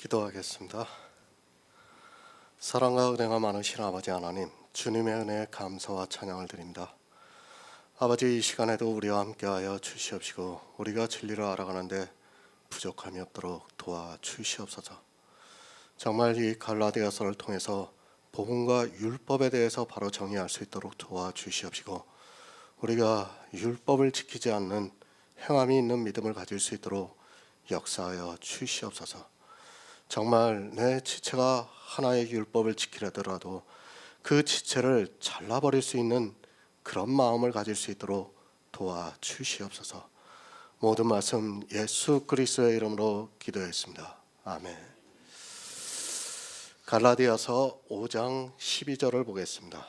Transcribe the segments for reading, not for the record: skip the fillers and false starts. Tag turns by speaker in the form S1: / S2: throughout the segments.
S1: 기도하겠습니다. 사랑과 은혜가 많으신 아버지 하나님, 주님의 은혜에 감사와 찬양을 드립니다. 아버지, 이 시간에도 우리와 함께하여 주시옵시고 우리가 진리를 알아가는데 부족함이 없도록 도와주시옵소서. 정말 이 갈라디아서를 통해서 복음과 율법에 대해서 바로 정의할 수 있도록 도와주시옵시고 우리가 율법을 지키지 않는 행함이 있는 믿음을 가질 수 있도록 역사하여 주시옵소서. 정말 내 지체가 하나의 율법을 지키려더라도 그 지체를 잘라버릴 수 있는 그런 마음을 가질 수 있도록 도와주시옵소서. 모든 말씀 예수 그리스도의 이름으로 기도했습니다. 아멘. 갈라디아서 5장 12절을 보겠습니다.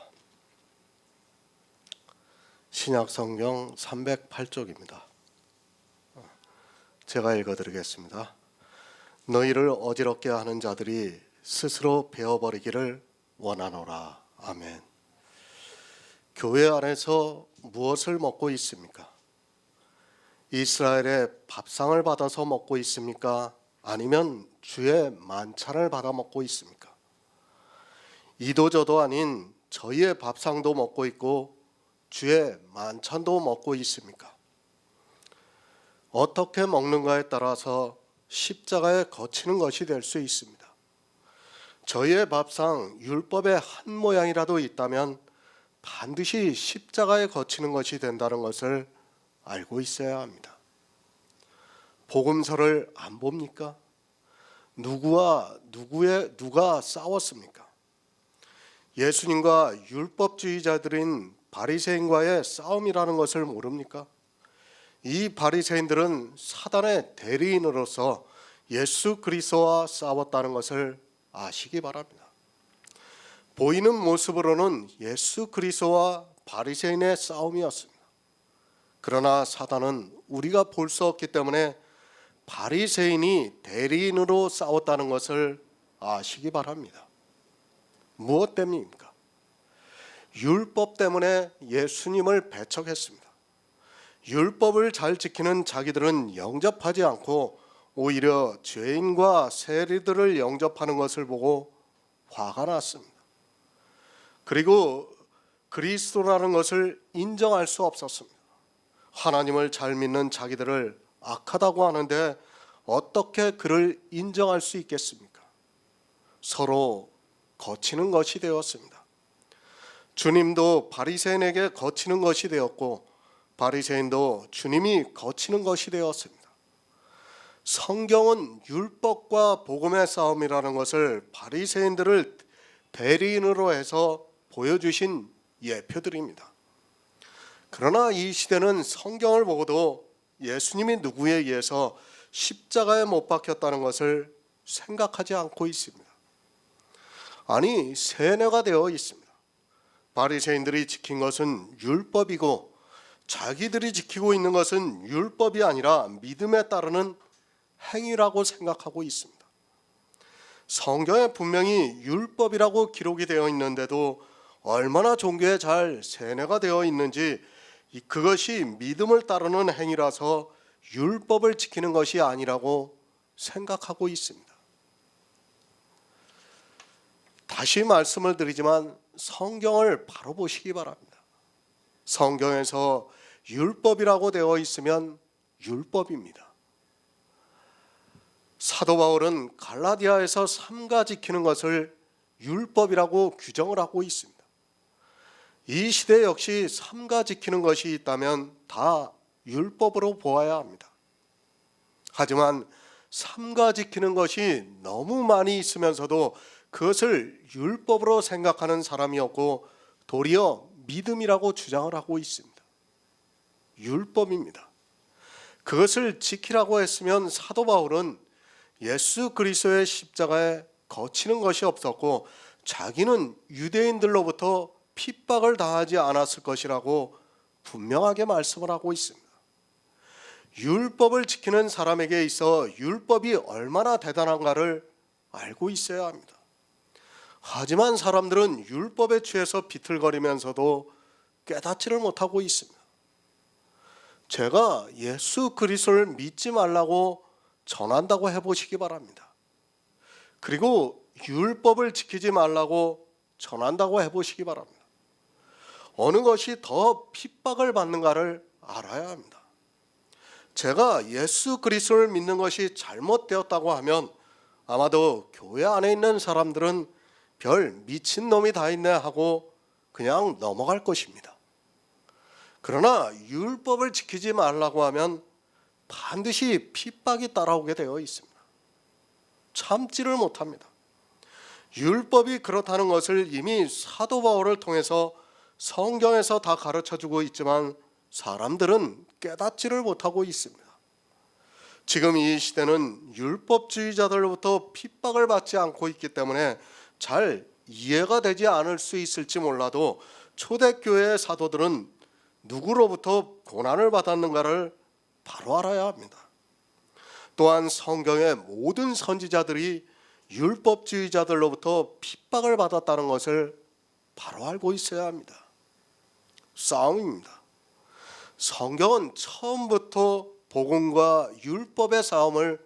S1: 신약성경 308쪽입니다. 제가 읽어드리겠습니다. 너희를 어지럽게 하는 자들이 스스로 베어버리기를 원하노라. 아멘. 교회 안에서 무엇을 먹고 있습니까? 이스라엘의 밥상을 받아서 먹고 있습니까? 아니면 주의 만찬을 받아 먹고 있습니까? 이도저도 아닌 저희의 밥상도 먹고 있고 주의 만찬도 먹고 있습니까? 어떻게 먹는가에 따라서 십자가에 거치는 것이 될 수 있습니다. 저희의 밥상 율법의 한 모양이라도 있다면 반드시 십자가에 거치는 것이 된다는 것을 알고 있어야 합니다. 복음서를 안 봅니까? 누가 싸웠습니까? 예수님과 율법주의자들인 바리새인과의 싸움이라는 것을 모릅니까? 이 바리새인들은 사단의 대리인으로서 예수 그리스도와 싸웠다는 것을 아시기 바랍니다. 보이는 모습으로는 예수 그리스도와 바리새인의 싸움이었습니다. 그러나 사단은 우리가 볼 수 없기 때문에 바리새인이 대리인으로 싸웠다는 것을 아시기 바랍니다. 무엇 때문입니까? 율법 때문에 예수님을 배척했습니다. 율법을 잘 지키는 자기들은 영접하지 않고 오히려 죄인과 세리들을 영접하는 것을 보고 화가 났습니다. 그리고 그리스도라는 것을 인정할 수 없었습니다. 하나님을 잘 믿는 자기들을 악하다고 하는데 어떻게 그를 인정할 수 있겠습니까? 서로 거치는 것이 되었습니다. 주님도 바리새인에게 거치는 것이 되었고 바리새인도 주님이 거치는 것이 되었습니다. 성경은 율법과 복음의 싸움이라는 것을 바리새인들을 대리인으로 해서 보여주신 예표들입니다. 그러나 이 시대는 성경을 보고도 예수님이 누구에 의해서 십자가에 못 박혔다는 것을 생각하지 않고 있습니다. 아니, 세뇌가 되어 있습니다. 바리새인들이 지킨 것은 율법이고 자기들이 지키고 있는 것은 율법이 아니라 믿음에 따르는 행위라고 생각하고 있습니다. 성경에 분명히 율법이라고 기록이 되어 있는데도 얼마나 종교에 잘 세뇌가 되어 있는지 그것이 믿음을 따르는 행위라서 율법을 지키는 것이 아니라고 생각하고 있습니다. 다시 말씀을 드리지만 성경을 바로 보시기 바랍니다. 성경에서 율법이라고 되어 있으면 율법입니다. 사도 바울은 갈라디아에서 삼가 지키는 것을 율법이라고 규정을 하고 있습니다. 이 시대 역시 삼가 지키는 것이 있다면 다 율법으로 보아야 합니다. 하지만 삼가 지키는 것이 너무 많이 있으면서도 그것을 율법으로 생각하는 사람이 없고 도리어 믿음이라고 주장을 하고 있습니다. 율법입니다. 그것을 지키라고 했으면 사도 바울은 예수 그리스도의 십자가에 거치는 것이 없었고 자기는 유대인들로부터 핍박을 당하지 않았을 것이라고 분명하게 말씀을 하고 있습니다. 율법을 지키는 사람에게 있어 율법이 얼마나 대단한가를 알고 있어야 합니다. 하지만 사람들은 율법에 취해서 비틀거리면서도 깨닫지를 못하고 있습니다. 제가 예수 그리스도를 믿지 말라고 전한다고 해보시기 바랍니다. 그리고 율법을 지키지 말라고 전한다고 해보시기 바랍니다. 어느 것이 더 핍박을 받는가를 알아야 합니다. 제가 예수 그리스도를 믿는 것이 잘못되었다고 하면 아마도 교회 안에 있는 사람들은 별 미친놈이 다 있네 하고 그냥 넘어갈 것입니다. 그러나 율법을 지키지 말라고 하면 반드시 핍박이 따라오게 되어 있습니다. 참지를 못합니다. 율법이 그렇다는 것을 이미 사도 바울을 통해서 성경에서 다 가르쳐주고 있지만 사람들은 깨닫지를 못하고 있습니다. 지금 이 시대는 율법주의자들로부터 핍박을 받지 않고 있기 때문에 잘 이해가 되지 않을 수 있을지 몰라도 초대교회의 사도들은 누구로부터 고난을 받았는가를 바로 알아야 합니다. 또한 성경의 모든 선지자들이 율법주의자들로부터 핍박을 받았다는 것을 바로 알고 있어야 합니다. 싸움입니다. 성경은 처음부터 복음과 율법의 싸움을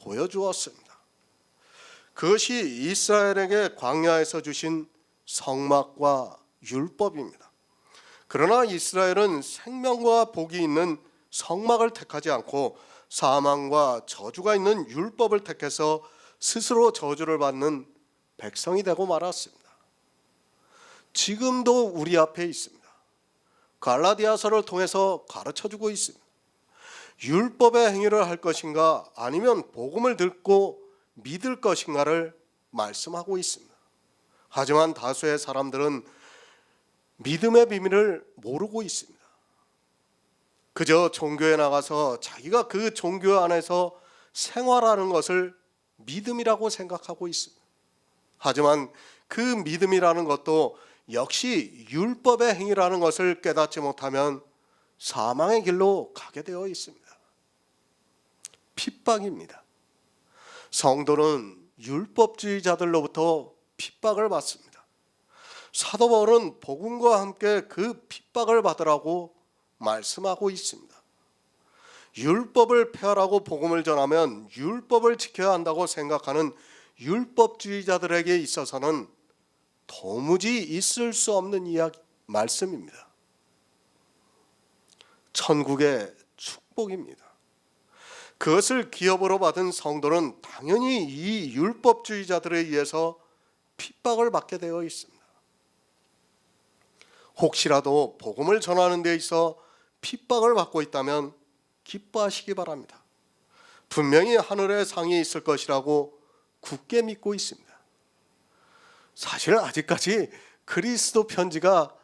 S1: 보여주었습니다. 그것이 이스라엘에게 광야에서 주신 성막과 율법입니다. 그러나 이스라엘은 생명과 복이 있는 성막을 택하지 않고 사망과 저주가 있는 율법을 택해서 스스로 저주를 받는 백성이 되고 말았습니다. 지금도 우리 앞에 있습니다. 갈라디아서를 통해서 가르쳐주고 있습니다. 율법의 행위를 할 것인가 아니면 복음을 듣고 믿을 것인가를 말씀하고 있습니다. 하지만 다수의 사람들은 믿음의 비밀을 모르고 있습니다. 그저 종교에 나가서 자기가 그 종교 안에서 생활하는 것을 믿음이라고 생각하고 있습니다. 하지만 그 믿음이라는 것도 역시 율법의 행위라는 것을 깨닫지 못하면 사망의 길로 가게 되어 있습니다. 핍박입니다. 성도는 율법주의자들로부터 핍박을 받습니다. 사도 바울은 복음과 함께 그 핍박을 받으라고 말씀하고 있습니다. 율법을 폐하라고 복음을 전하면 율법을 지켜야 한다고 생각하는 율법주의자들에게 있어서는 도무지 있을 수 없는 말씀입니다. 천국의 축복입니다. 그것을 기업으로 받은 성도는 당연히 이 율법주의자들에 의해서 핍박을 받게 되어 있습니다. 혹시라도 복음을 전하는 데 있어 핍박을 받고 있다면 기뻐하시기 바랍니다. 분명히 하늘에 상이 있을 것이라고 굳게 믿고 있습니다. 사실 아직까지 그리스도 편지가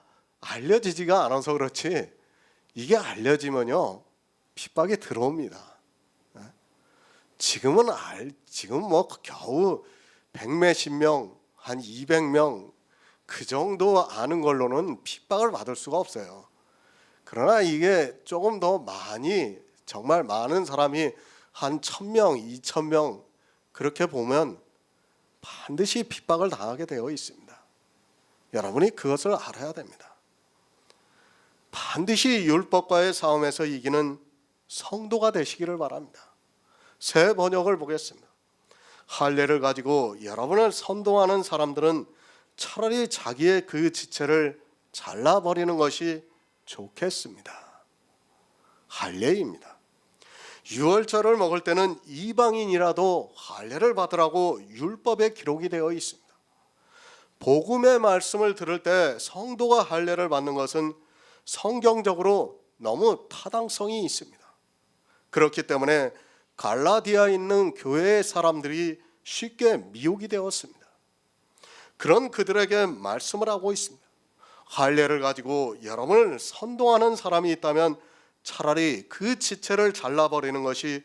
S1: 알려지지가 않아서 그렇지 이게 알려지면요 핍박이 들어옵니다. 지금 뭐 겨우 100몇십 명, 한 200명 그 정도 아는 걸로는 핍박을 받을 수가 없어요. 그러나 이게 조금 더 많이 정말 많은 사람이 한 1000명, 2000명 그렇게 보면 반드시 핍박을 당하게 되어 있습니다. 여러분이 그것을 알아야 됩니다. 반드시 율법과의 싸움에서 이기는 성도가 되시기를 바랍니다. 새 번역을 보겠습니다. 할례를 가지고 여러분을 선동하는 사람들은 차라리 자기의 그 지체를 잘라버리는 것이 좋겠습니다. 할례입니다. 유월절을 먹을 때는 이방인이라도 할례를 받으라고 율법에 기록이 되어 있습니다. 복음의 말씀을 들을 때 성도가 할례를 받는 것은 성경적으로 너무 타당성이 있습니다. 그렇기 때문에 갈라디아에 있는 교회의 사람들이 쉽게 미혹이 되었습니다. 그런 그들에게 말씀을 하고 있습니다. 할례를 가지고 여러분을 선동하는 사람이 있다면 차라리 그 지체를 잘라버리는 것이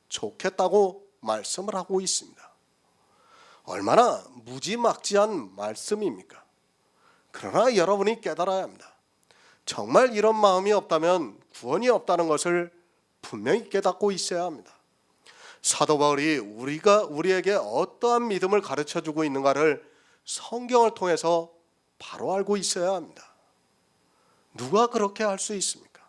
S1: 좋겠다고 말씀을 하고 있습니다. 얼마나 무지막지한 말씀입니까? 그러나 여러분이 깨달아야 합니다. 정말 이런 마음이 없다면 구원이 없다는 것을 분명히 깨닫고 있어야 합니다. 사도 바울이 우리에게 어떠한 믿음을 가르쳐주고 있는가를 성경을 통해서 바로 알고 있어야 합니다. 누가 그렇게 할 수 있습니까?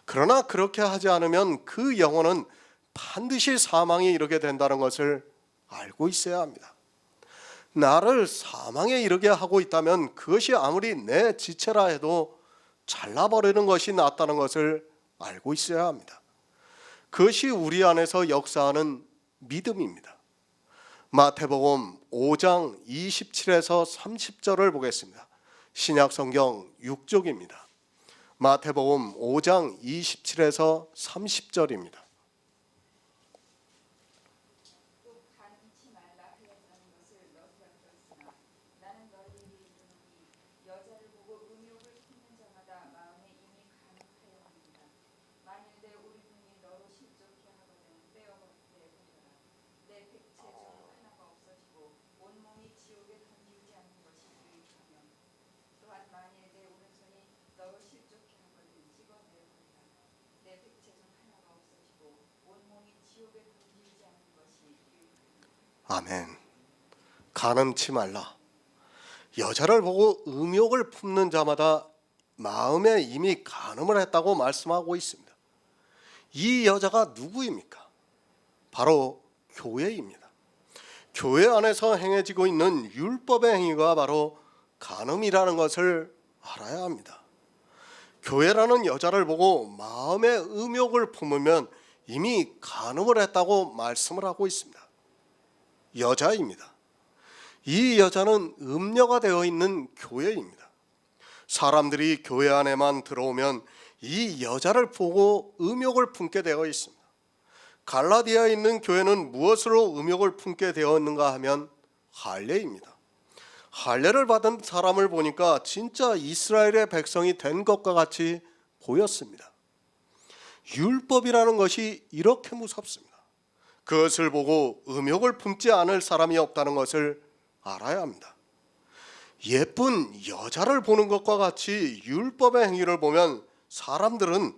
S1: 그러나 그렇게 하지 않으면 그 영혼은 반드시 사망에 이르게 된다는 것을 알고 있어야 합니다. 나를 사망에 이르게 하고 있다면 그것이 아무리 내 지체라 해도 잘라버리는 것이 낫다는 것을 알고 있어야 합니다. 그것이 우리 안에서 역사하는 믿음입니다. 마태복음 5장 27에서 30절을 보겠습니다. 신약성경 6쪽입니다. 마태복음 5장 27에서 30절입니다. 아멘. 간음치 말라. 여자를 보고 음욕을 품는 자마다 마음에 이미 간음을 했다고 말씀하고 있습니다. 이 여자가 누구입니까? 바로 교회입니다. 교회 안에서 행해지고 있는 율법의 행위가 바로 간음이라는 것을 알아야 합니다. 교회라는 여자를 보고 마음의 음욕을 품으면 이미 간음을 했다고 말씀을 하고 있습니다. 여자입니다. 이 여자는 음녀가 되어 있는 교회입니다. 사람들이 교회 안에만 들어오면 이 여자를 보고 음욕을 품게 되어 있습니다. 갈라디아에 있는 교회는 무엇으로 음욕을 품게 되었는가 하면 할례입니다. 할례를 받은 사람을 보니까 진짜 이스라엘의 백성이 된 것과 같이 보였습니다. 율법이라는 것이 이렇게 무섭습니다. 그것을 보고 음욕을 품지 않을 사람이 없다는 것을 알아야 합니다. 예쁜 여자를 보는 것과 같이 율법의 행위를 보면 사람들은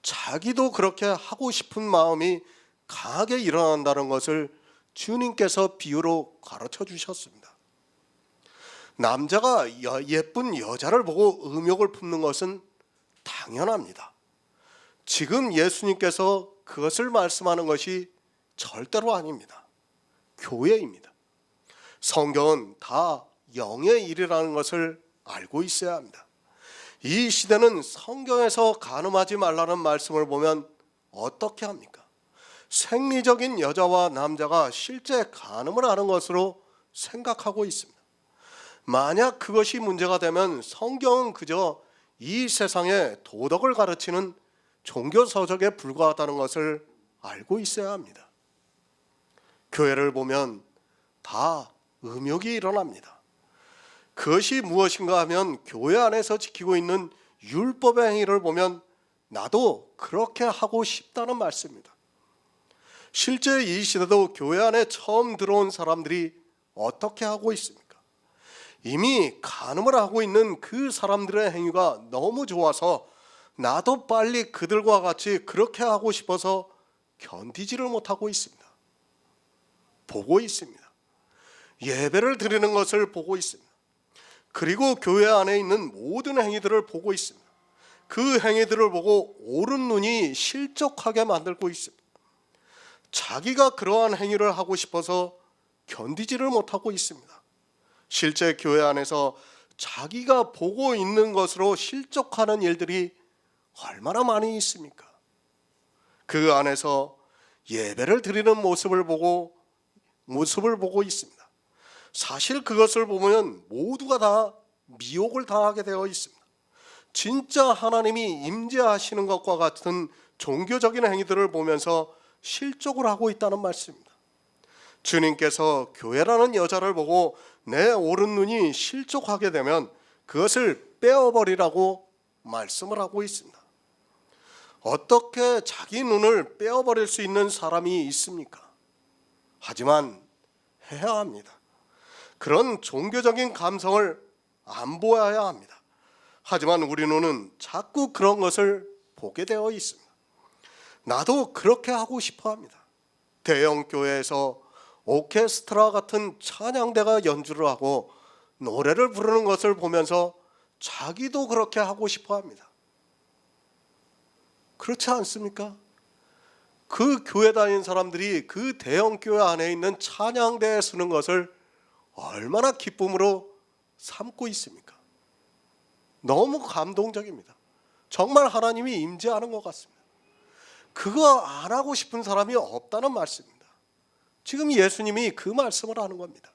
S1: 자기도 그렇게 하고 싶은 마음이 강하게 일어난다는 것을 주님께서 비유로 가르쳐 주셨습니다. 남자가 예쁜 여자를 보고 음욕을 품는 것은 당연합니다. 지금 예수님께서 그것을 말씀하는 것이 절대로 아닙니다. 교회입니다. 성경은 다 영의 일이라는 것을 알고 있어야 합니다. 이 시대는 성경에서 간음하지 말라는 말씀을 보면 어떻게 합니까? 생리적인 여자와 남자가 실제 간음을 하는 것으로 생각하고 있습니다. 만약 그것이 문제가 되면 성경은 그저 이 세상의 도덕을 가르치는 종교서적에 불과하다는 것을 알고 있어야 합니다. 교회를 보면 다 음욕이 일어납니다. 그것이 무엇인가 하면 교회 안에서 지키고 있는 율법의 행위를 보면 나도 그렇게 하고 싶다는 말씀입니다. 실제 이 시대도 교회 안에 처음 들어온 사람들이 어떻게 하고 있습니까? 이미 간음을 하고 있는 그 사람들의 행위가 너무 좋아서 나도 빨리 그들과 같이 그렇게 하고 싶어서 견디지를 못하고 있습니다. 보고 있습니다. 예배를 드리는 것을 보고 있습니다. 그리고 교회 안에 있는 모든 행위들을 보고 있습니다. 그 행위들을 보고 옳은 눈이 실족하게 만들고 있습니다. 자기가 그러한 행위를 하고 싶어서 견디지를 못하고 있습니다. 실제 교회 안에서 자기가 보고 있는 것으로 실족하는 일들이 얼마나 많이 있습니까? 그 안에서 예배를 드리는 모습을 보고 있습니다. 사실 그것을 보면 모두가 다 미혹을 당하게 되어 있습니다. 진짜 하나님이 임재하시는 것과 같은 종교적인 행위들을 보면서 실족을 하고 있다는 말씀입니다. 주님께서 교회라는 여자를 보고 내 옳은 눈이 실족하게 되면 그것을 빼어버리라고 말씀을 하고 있습니다. 어떻게 자기 눈을 빼어버릴 수 있는 사람이 있습니까? 하지만 해야 합니다. 그런 종교적인 감성을 안 보아야 합니다. 하지만 우리 눈은 자꾸 그런 것을 보게 되어 있습니다. 나도 그렇게 하고 싶어 합니다. 대형 교회에서 오케스트라 같은 찬양대가 연주를 하고 노래를 부르는 것을 보면서 자기도 그렇게 하고 싶어 합니다. 그렇지 않습니까? 그 교회 다니는 사람들이 그 대형 교회 안에 있는 찬양대에 서는 것을 얼마나 기쁨으로 삼고 있습니까? 너무 감동적입니다. 정말 하나님이 임재하는 것 같습니다. 그거 안 하고 싶은 사람이 없다는 말씀입니다. 지금 예수님이 그 말씀을 하는 겁니다.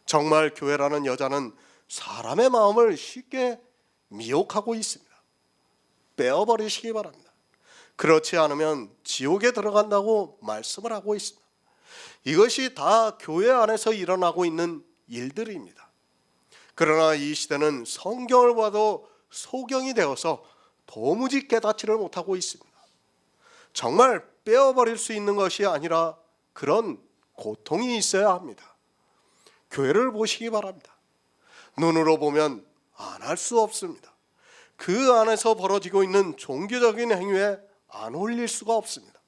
S1: 정말 교회라는 여자는 사람의 마음을 쉽게 미혹하고 있습니다. 빼어버리시기 바랍니다. 그렇지 않으면 지옥에 들어간다고 말씀을 하고 있습니다. 이것이 다 교회 안에서 일어나고 있는 일들입니다. 그러나 이 시대는 성경을 봐도 소경이 되어서 도무지 깨닫지를 못하고 있습니다. 정말 빼어버릴 수 있는 것이 아니라 그런 고통이 있어야 합니다. 교회를 보시기 바랍니다. 눈으로 보면 안 할 수 없습니다. 그 안에서 벌어지고 있는 종교적인 행위에 안 홀릴 수가 없습니다.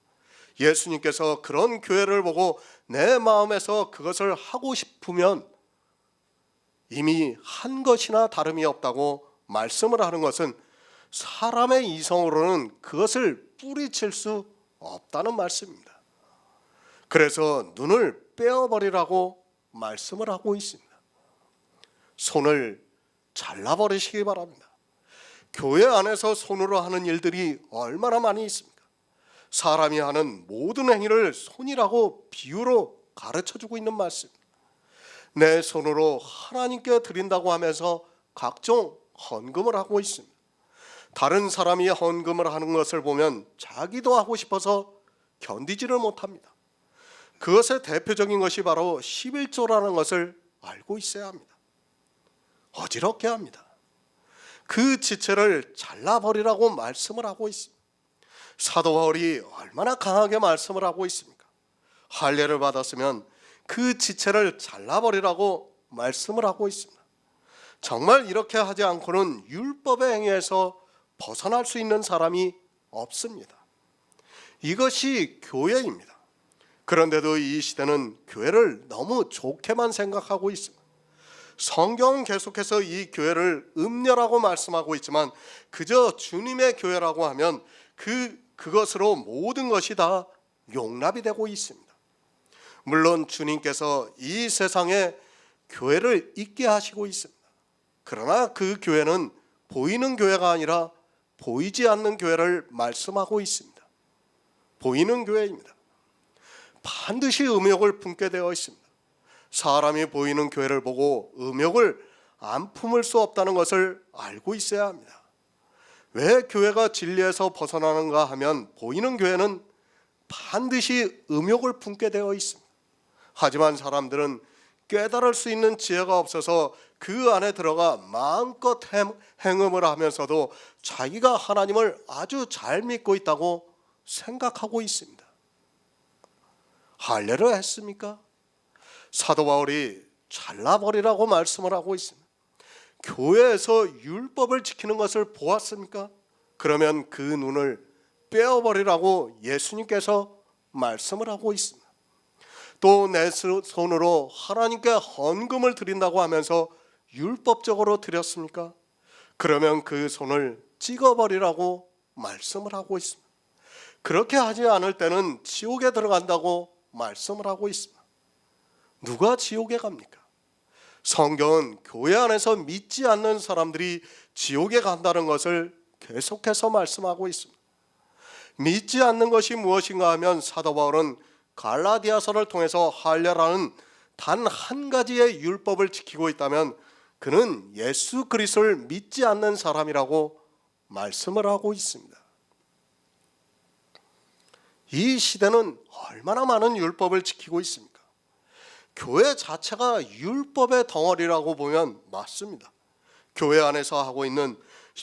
S1: 예수님께서 그런 교회를 보고 내 마음에서 그것을 하고 싶으면 이미 한 것이나 다름이 없다고 말씀을 하는 것은 사람의 이성으로는 그것을 뿌리칠 수 없다는 말씀입니다. 그래서 눈을 빼어버리라고 말씀을 하고 있습니다. 손을 잘라버리시기 바랍니다. 교회 안에서 손으로 하는 일들이 얼마나 많이 있습니까? 사람이 하는 모든 행위를 손이라고 비유로 가르쳐주고 있는 말씀. 내 손으로 하나님께 드린다고 하면서 각종 헌금을 하고 있습니다. 다른 사람이 헌금을 하는 것을 보면 자기도 하고 싶어서 견디지를 못합니다. 그것의 대표적인 것이 바로 11조라는 것을 알고 있어야 합니다. 어지럽게 합니다. 그 지체를 잘라버리라고 말씀을 하고 있습니다. 사도 바울이 얼마나 강하게 말씀을 하고 있습니까? 할례를 받았으면 그 지체를 잘라버리라고 말씀을 하고 있습니다. 정말 이렇게 하지 않고는 율법의 행위에서 벗어날 수 있는 사람이 없습니다. 이것이 교회입니다. 그런데도 이 시대는 교회를 너무 좋게만 생각하고 있습니다. 성경은 계속해서 이 교회를 음녀라고 말씀하고 있지만 그저 주님의 교회라고 하면 그것으로 모든 것이 다 용납이 되고 있습니다. 물론 주님께서 이 세상에 교회를 있게 하시고 있습니다. 그러나 그 교회는 보이는 교회가 아니라 보이지 않는 교회를 말씀하고 있습니다. 보이는 교회입니다. 반드시 음욕을 품게 되어 있습니다. 사람이 보이는 교회를 보고 음욕을 안 품을 수 없다는 것을 알고 있어야 합니다. 왜 교회가 진리에서 벗어나는가 하면 보이는 교회는 반드시 음욕을 품게 되어 있습니다. 하지만 사람들은 깨달을 수 있는 지혜가 없어서 그 안에 들어가 마음껏 행음을 하면서도 자기가 하나님을 아주 잘 믿고 있다고 생각하고 있습니다. 할례를 했습니까? 사도 바울이 잘라버리라고 말씀을 하고 있습니다. 교회에서 율법을 지키는 것을 보았습니까? 그러면 그 눈을 빼어버리라고 예수님께서 말씀을 하고 있습니다. 또 내 손으로 하나님께 헌금을 드린다고 하면서 율법적으로 드렸습니까? 그러면 그 손을 찍어버리라고 말씀을 하고 있습니다. 그렇게 하지 않을 때는 지옥에 들어간다고 말씀을 하고 있습니다. 누가 지옥에 갑니까? 성경은 교회 안에서 믿지 않는 사람들이 지옥에 간다는 것을 계속해서 말씀하고 있습니다. 믿지 않는 것이 무엇인가 하면 사도 바울은 갈라디아서를 통해서 할례라는 단 한 가지의 율법을 지키고 있다면 그는 예수 그리스도를 믿지 않는 사람이라고 말씀을 하고 있습니다. 이 시대는 얼마나 많은 율법을 지키고 있습니까? 교회 자체가 율법의 덩어리라고 보면 맞습니다. 교회 안에서 하고 있는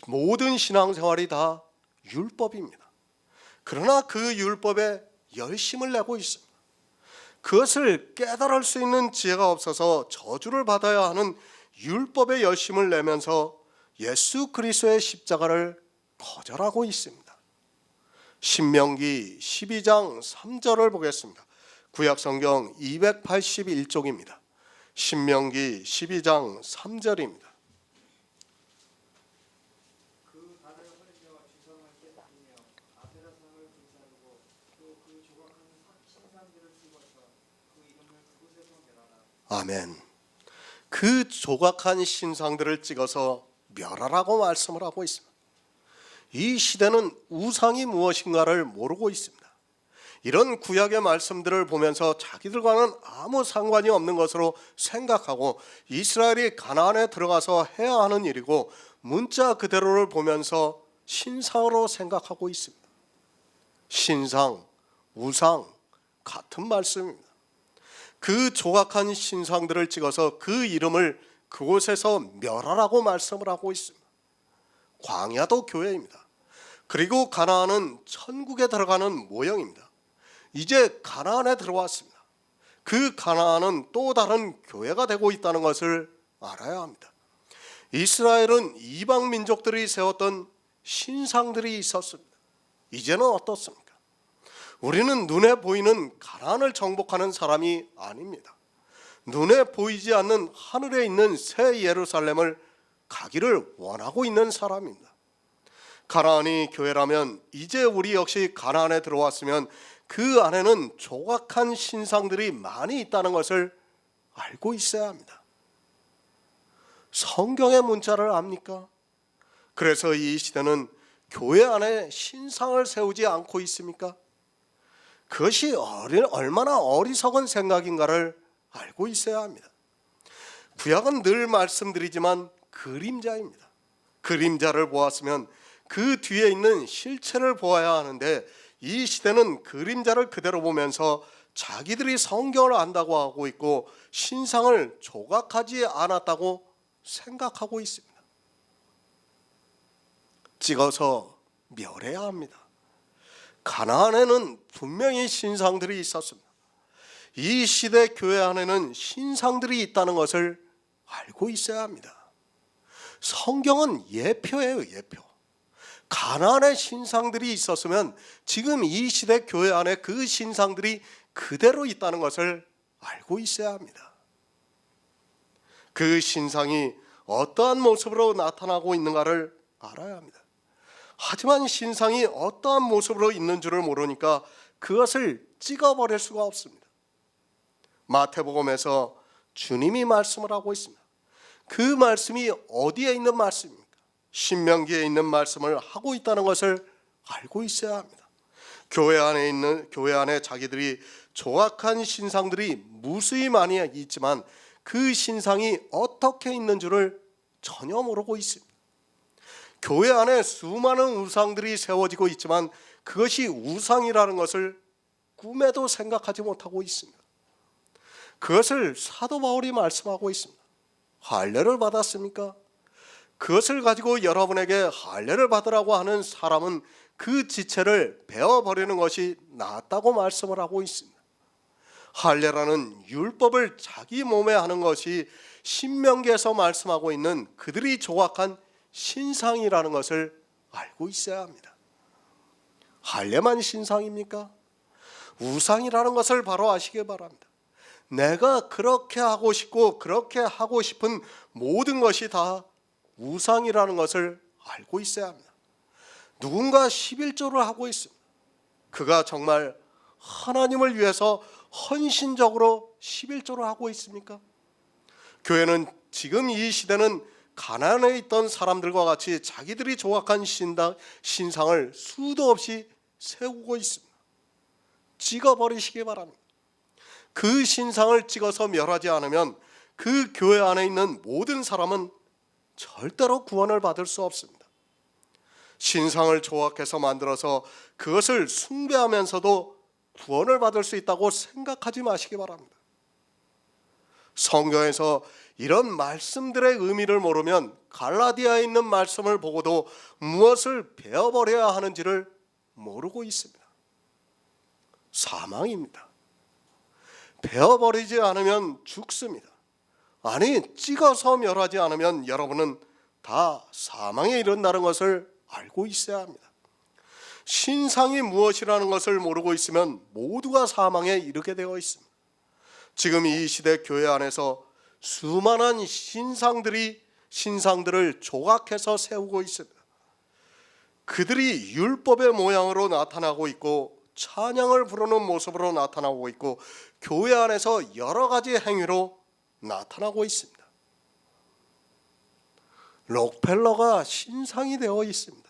S1: 모든 신앙생활이 다 율법입니다. 그러나 그 율법에 열심을 내고 있습니다. 그것을 깨달을 수 있는 지혜가 없어서 저주를 받아야 하는 율법에 열심을 내면서 예수 그리스도의 십자가를 거절하고 있습니다. 신명기 12장 3절을 보겠습니다. 구약성경 281쪽입니다. 신명기 12장 3절입니다. 아멘. 그 조각한 신상들을 찍어서 멸하라고 말씀을 하고 있습니다. 이 시대는 우상이 무엇인가를 모르고 있습니다. 이런 구약의 말씀들을 보면서 자기들과는 아무 상관이 없는 것으로 생각하고 이스라엘이 가나안에 들어가서 해야 하는 일이고 문자 그대로를 보면서 신상으로 생각하고 있습니다. 신상, 우상 같은 말씀입니다. 그 조각한 신상들을 찍어서 그 이름을 그곳에서 멸하라고 말씀을 하고 있습니다. 광야도 교회입니다. 그리고 가나안은 천국에 들어가는 모형입니다. 이제 가나안에 들어왔습니다. 그 가나안은 또 다른 교회가 되고 있다는 것을 알아야 합니다. 이스라엘은 이방 민족들이 세웠던 신상들이 있었습니다. 이제는 어떻습니까? 우리는 눈에 보이는 가나안을 정복하는 사람이 아닙니다. 눈에 보이지 않는 하늘에 있는 새 예루살렘을 가기를 원하고 있는 사람입니다. 가나안이 교회라면 이제 우리 역시 가나안에 들어왔으면 그 안에는 조각한 신상들이 많이 있다는 것을 알고 있어야 합니다. 성경의 문자를 압니까? 그래서 이 시대는 교회 안에 신상을 세우지 않고 있습니까? 그것이 얼마나 어리석은 생각인가를 알고 있어야 합니다. 구약은 늘 말씀드리지만 그림자입니다. 그림자를 보았으면 그 뒤에 있는 실체를 보아야 하는데 이 시대는 그림자를 그대로 보면서 자기들이 성경을 안다고 하고 있고 신상을 조각하지 않았다고 생각하고 있습니다. 찍어서 멸해야 합니다. 가나안에는 분명히 신상들이 있었습니다. 이 시대 교회 안에는 신상들이 있다는 것을 알고 있어야 합니다. 성경은 예표예요, 예표. 가나안에 신상들이 있었으면 지금 이 시대 교회 안에 그 신상들이 그대로 있다는 것을 알고 있어야 합니다. 그 신상이 어떠한 모습으로 나타나고 있는가를 알아야 합니다. 하지만 신상이 어떠한 모습으로 있는 줄을 모르니까 그것을 찍어버릴 수가 없습니다. 마태복음에서 주님이 말씀을 하고 있습니다. 그 말씀이 어디에 있는 말씀입니까? 신명기에 있는 말씀을 하고 있다는 것을 알고 있어야 합니다. 교회 안에 자기들이 조각한 신상들이 무수히 많이 있지만 그 신상이 어떻게 있는 줄을 전혀 모르고 있습니다. 교회 안에 수많은 우상들이 세워지고 있지만 그것이 우상이라는 것을 꿈에도 생각하지 못하고 있습니다. 그것을 사도 바울이 말씀하고 있습니다. 할례를 받았습니까? 그것을 가지고 여러분에게 할례를 받으라고 하는 사람은 그 지체를 베어버리는 것이 낫다고 말씀을 하고 있습니다. 할례라는 율법을 자기 몸에 하는 것이 신명기에서 말씀하고 있는 그들이 조각한 신상이라는 것을 알고 있어야 합니다. 할례만 신상입니까? 우상이라는 것을 바로 아시기 바랍니다. 내가 그렇게 하고 싶고 그렇게 하고 싶은 모든 것이 다 우상이라는 것을 알고 있어야 합니다. 누군가 11조를 하고 있습니다. 그가 정말 하나님을 위해서 헌신적으로 11조를 하고 있습니까? 교회는 지금 이 시대는 가나안에 있던 사람들과 같이 자기들이 조각한 신상을 수도 없이 세우고 있습니다. 찍어버리시기 바랍니다. 그 신상을 찍어서 멸하지 않으면 그 교회 안에 있는 모든 사람은 절대로 구원을 받을 수 없습니다. 신상을 조각해서 만들어서 그것을 숭배하면서도 구원을 받을 수 있다고 생각하지 마시기 바랍니다. 성경에서 이런 말씀들의 의미를 모르면 갈라디아에 있는 말씀을 보고도 무엇을 베어버려야 하는지를 모르고 있습니다. 사망입니다. 베어버리지 않으면 죽습니다. 아니, 찍어서 멸하지 않으면 여러분은 다 사망에 이른다는 것을 알고 있어야 합니다. 신상이 무엇이라는 것을 모르고 있으면 모두가 사망에 이르게 되어 있습니다. 지금 이 시대 교회 안에서 수많은 신상들을 조각해서 세우고 있습니다. 그들이 율법의 모양으로 나타나고 있고 찬양을 부르는 모습으로 나타나고 있고 교회 안에서 여러 가지 행위로 나타나고 있습니다. 록펠러가 신상이 되어 있습니다.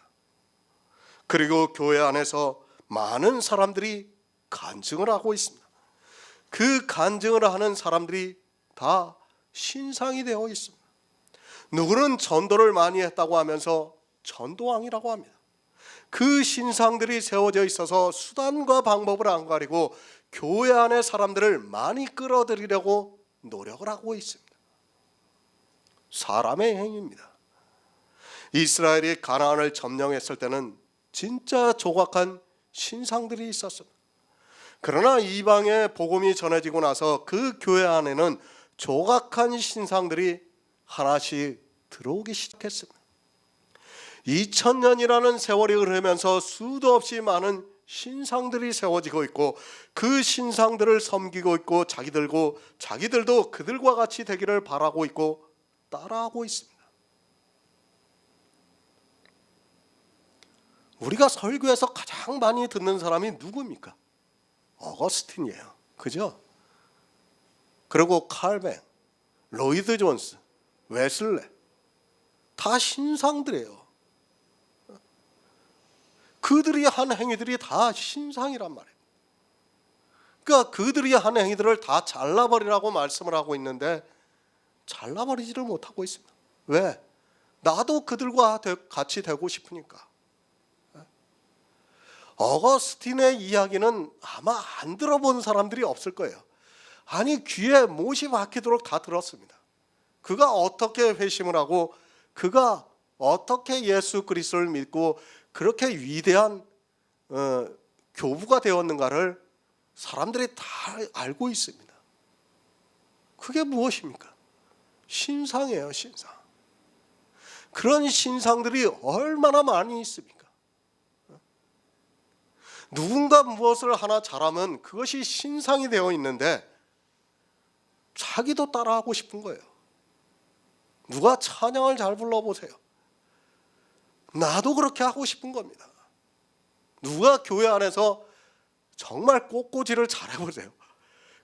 S1: 그리고 교회 안에서 많은 사람들이 간증을 하고 있습니다. 그 간증을 하는 사람들이 다 신상이 되어 있습니다. 누구는 전도를 많이 했다고 하면서 전도왕이라고 합니다. 그 신상들이 세워져 있어서 수단과 방법을 안 가리고 교회 안의 사람들을 많이 끌어들이려고 노력을 하고 있습니다. 사람의 행위입니다. 이스라엘이 가나안을 점령했을 때는 진짜 조각한 신상들이 있었습니다. 그러나 이방에 복음이 전해지고 나서 그 교회 안에는 조각한 신상들이 하나씩 들어오기 시작했습니다. 2000년이라는 세월이 흐르면서 수도 없이 많은 신상들이 세워지고 있고 그 신상들을 섬기고 있고 자기들도 그들과 같이 되기를 바라고 있고 따라하고 있습니다. 우리가 설교에서 가장 많이 듣는 사람이 누구입니까? 어거스틴이에요. 그죠? 그리고 칼뱅, 로이드 존스, 웨슬레 다 신상들이에요. 그들이 한 행위들이 다 신상이란 말이에요. 그러니까 그들이 한 행위들을 다 잘라버리라고 말씀을 하고 있는데 잘라버리지를 못하고 있습니다. 왜? 나도 그들과 같이 되고 싶으니까. 어거스틴의 이야기는 아마 안 들어본 사람들이 없을 거예요. 아니 귀에 못이 박히도록 다 들었습니다. 그가 어떻게 회심을 하고 그가 어떻게 예수 그리스도를 믿고 그렇게 위대한 교부가 되었는가를 사람들이 다 알고 있습니다. 그게 무엇입니까? 신상이에요. 신상. 그런 신상들이 얼마나 많이 있습니까? 누군가 무엇을 하나 잘하면 그것이 신상이 되어 있는데 자기도 따라하고 싶은 거예요. 누가 찬양을 잘 불러보세요. 나도 그렇게 하고 싶은 겁니다. 누가 교회 안에서 정말 꽃꽂이를 잘해보세요.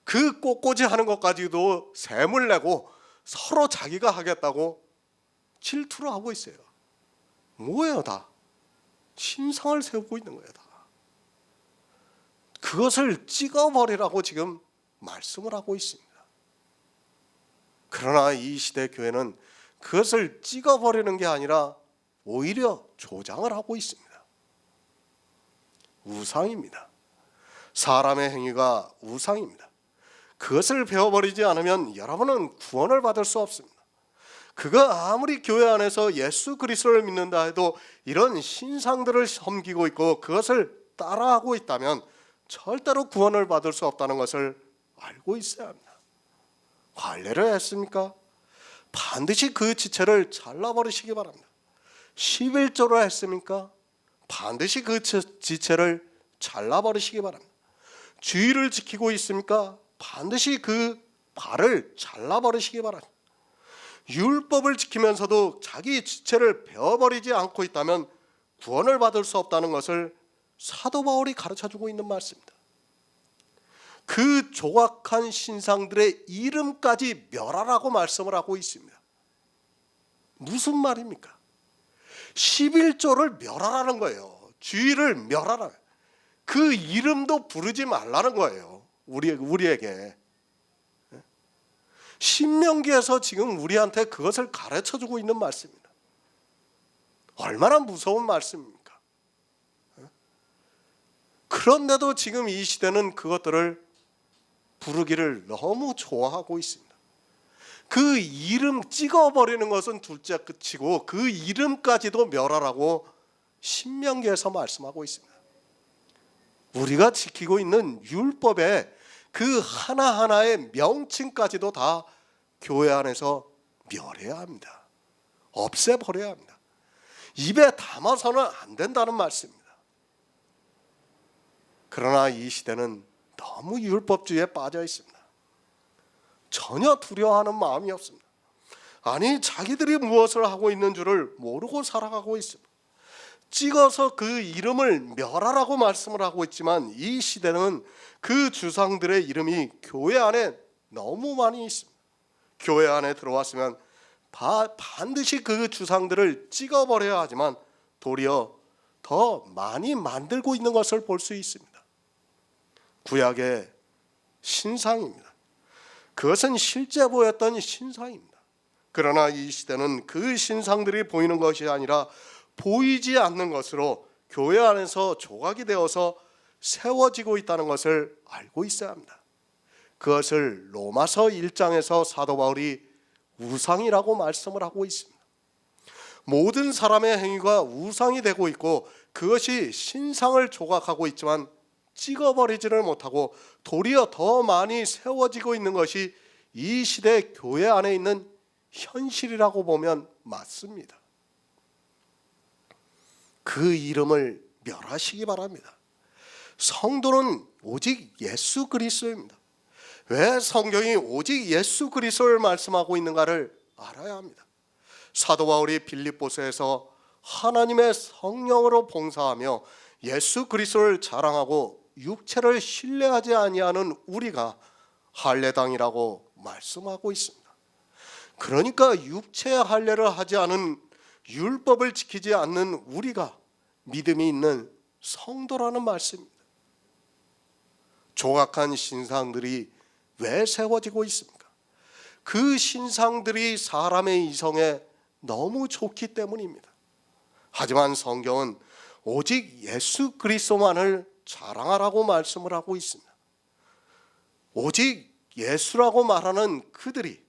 S1: 그 꽃꽂이 하는 것까지도 셈을 내고 서로 자기가 하겠다고 질투를 하고 있어요. 뭐예요 다? 신상을 세우고 있는 거예요 다. 그것을 찍어버리라고 지금 말씀을 하고 있습니다. 그러나 이 시대 교회는 그것을 찍어버리는 게 아니라 오히려 조장을 하고 있습니다. 우상입니다. 사람의 행위가 우상입니다. 그것을 배워버리지 않으면 여러분은 구원을 받을 수 없습니다. 그가 아무리 교회 안에서 예수 그리스도를 믿는다 해도 이런 신상들을 섬기고 있고 그것을 따라하고 있다면 절대로 구원을 받을 수 없다는 것을 알고 있어야 합니다. 할례를 했습니까? 반드시 그 지체를 잘라버리시기 바랍니다. 11조를 했습니까? 반드시 그 지체를 잘라버리시기 바랍니다. 주의를 지키고 있습니까? 반드시 그 발을 잘라버리시기 바랍니다. 율법을 지키면서도 자기 지체를 베어버리지 않고 있다면 구원을 받을 수 없다는 것을 사도 바울이 가르쳐주고 있는 말씀입니다. 그 조각한 신상들의 이름까지 멸하라고 말씀을 하고 있습니다. 무슨 말입니까? 11조를 멸하라는 거예요. 주의를 멸하라. 그 이름도 부르지 말라는 거예요. 우리에게. 신명기에서 지금 우리한테 그것을 가르쳐주고 있는 말씀입니다. 얼마나 무서운 말씀입니까? 그런데도 지금 이 시대는 그것들을 부르기를 너무 좋아하고 있습니다. 그 이름 찍어버리는 것은 둘째 끝이고 그 이름까지도 멸하라고 신명기에서 말씀하고 있습니다. 우리가 지키고 있는 율법의 그 하나하나의 명칭까지도 다 교회 안에서 멸해야 합니다. 없애버려야 합니다. 입에 담아서는 안 된다는 말씀입니다. 그러나 이 시대는 너무 율법주의에 빠져 있습니다. 전혀 두려워하는 마음이 없습니다. 아니 자기들이 무엇을 하고 있는 줄을 모르고 살아가고 있습니다. 찍어서 그 이름을 멸하라고 말씀을 하고 있지만 이 시대는 그 주상들의 이름이 교회 안에 너무 많이 있습니다. 교회 안에 들어왔으면 반드시 그 주상들을 찍어버려야 하지만 도리어 더 많이 만들고 있는 것을 볼 수 있습니다. 구약의 신상입니다. 그것은 실제 보였던 신상입니다. 그러나 이 시대는 그 신상들이 보이는 것이 아니라 보이지 않는 것으로 교회 안에서 조각이 되어서 세워지고 있다는 것을 알고 있어야 합니다. 그것을 로마서 1장에서 사도 바울이 우상이라고 말씀을 하고 있습니다. 모든 사람의 행위가 우상이 되고 있고 그것이 신상을 조각하고 있지만 찍어버리지를 못하고 도리어 더 많이 세워지고 있는 것이 이 시대 교회 안에 있는 현실이라고 보면 맞습니다. 그 이름을 멸하시기 바랍니다. 성도는 오직 예수 그리스도입니다. 왜 성경이 오직 예수 그리스도를 말씀하고 있는가를 알아야 합니다. 사도 바울이 빌립보서에서 하나님의 성령으로 봉사하며 예수 그리스도를 자랑하고 육체를 신뢰하지 아니하는 우리가 할례당이라고 말씀하고 있습니다. 그러니까 육체의 할례를 하지 않은 율법을 지키지 않는 우리가 믿음이 있는 성도라는 말씀입니다. 조각한 신상들이 왜 세워지고 있습니까? 그 신상들이 사람의 이성에 너무 좋기 때문입니다. 하지만 성경은 오직 예수 그리스도만을 자랑하라고 말씀을 하고 있습니다. 오직 예수라고 말하는 그들이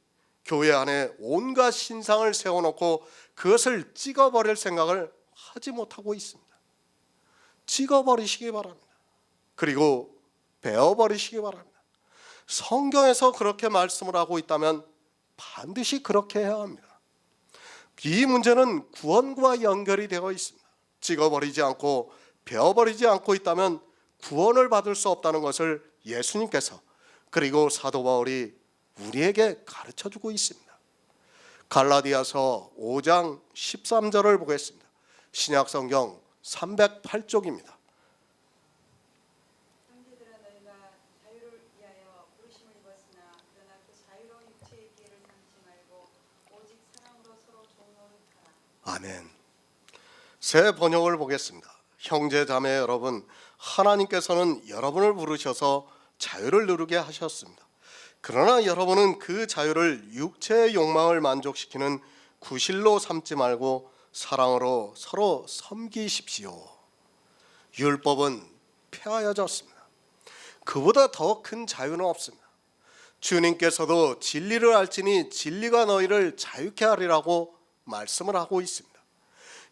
S1: 교회 안에 온갖 신상을 세워놓고 그것을 찍어버릴 생각을 하지 못하고 있습니다. 찍어버리시기 바랍니다. 그리고 베어버리시기 바랍니다. 성경에서 그렇게 말씀을 하고 있다면 반드시 그렇게 해야 합니다. 이 문제는 구원과 연결이 되어 있습니다. 찍어버리지 않고 베어버리지 않고 있다면 구원을 받을 수 없다는 것을 예수님께서 그리고 사도 바울이 우리에게 가르쳐주고 있습니다. 갈라디아서 5장 13절을 보겠습니다. 신약성경 308쪽입니다.
S2: 형제들아 너희가 자유를 위하여 부르심을 입었으나 그러나 그 자유로 육체의 기회를 삼지 말고 오직 사랑으로 서로 종노릇하라.
S1: 아멘. 새 번역을 보겠습니다. 형제 자매 여러분, 하나님께서는 여러분을 부르셔서 자유를 누리게 하셨습니다. 그러나 여러분은 그 자유를 육체의 욕망을 만족시키는 구실로 삼지 말고 사랑으로 서로 섬기십시오. 율법은 폐하여졌습니다. 그보다 더 큰 자유는 없습니다. 주님께서도 진리를 알지니 진리가 너희를 자유케 하리라고 말씀을 하고 있습니다.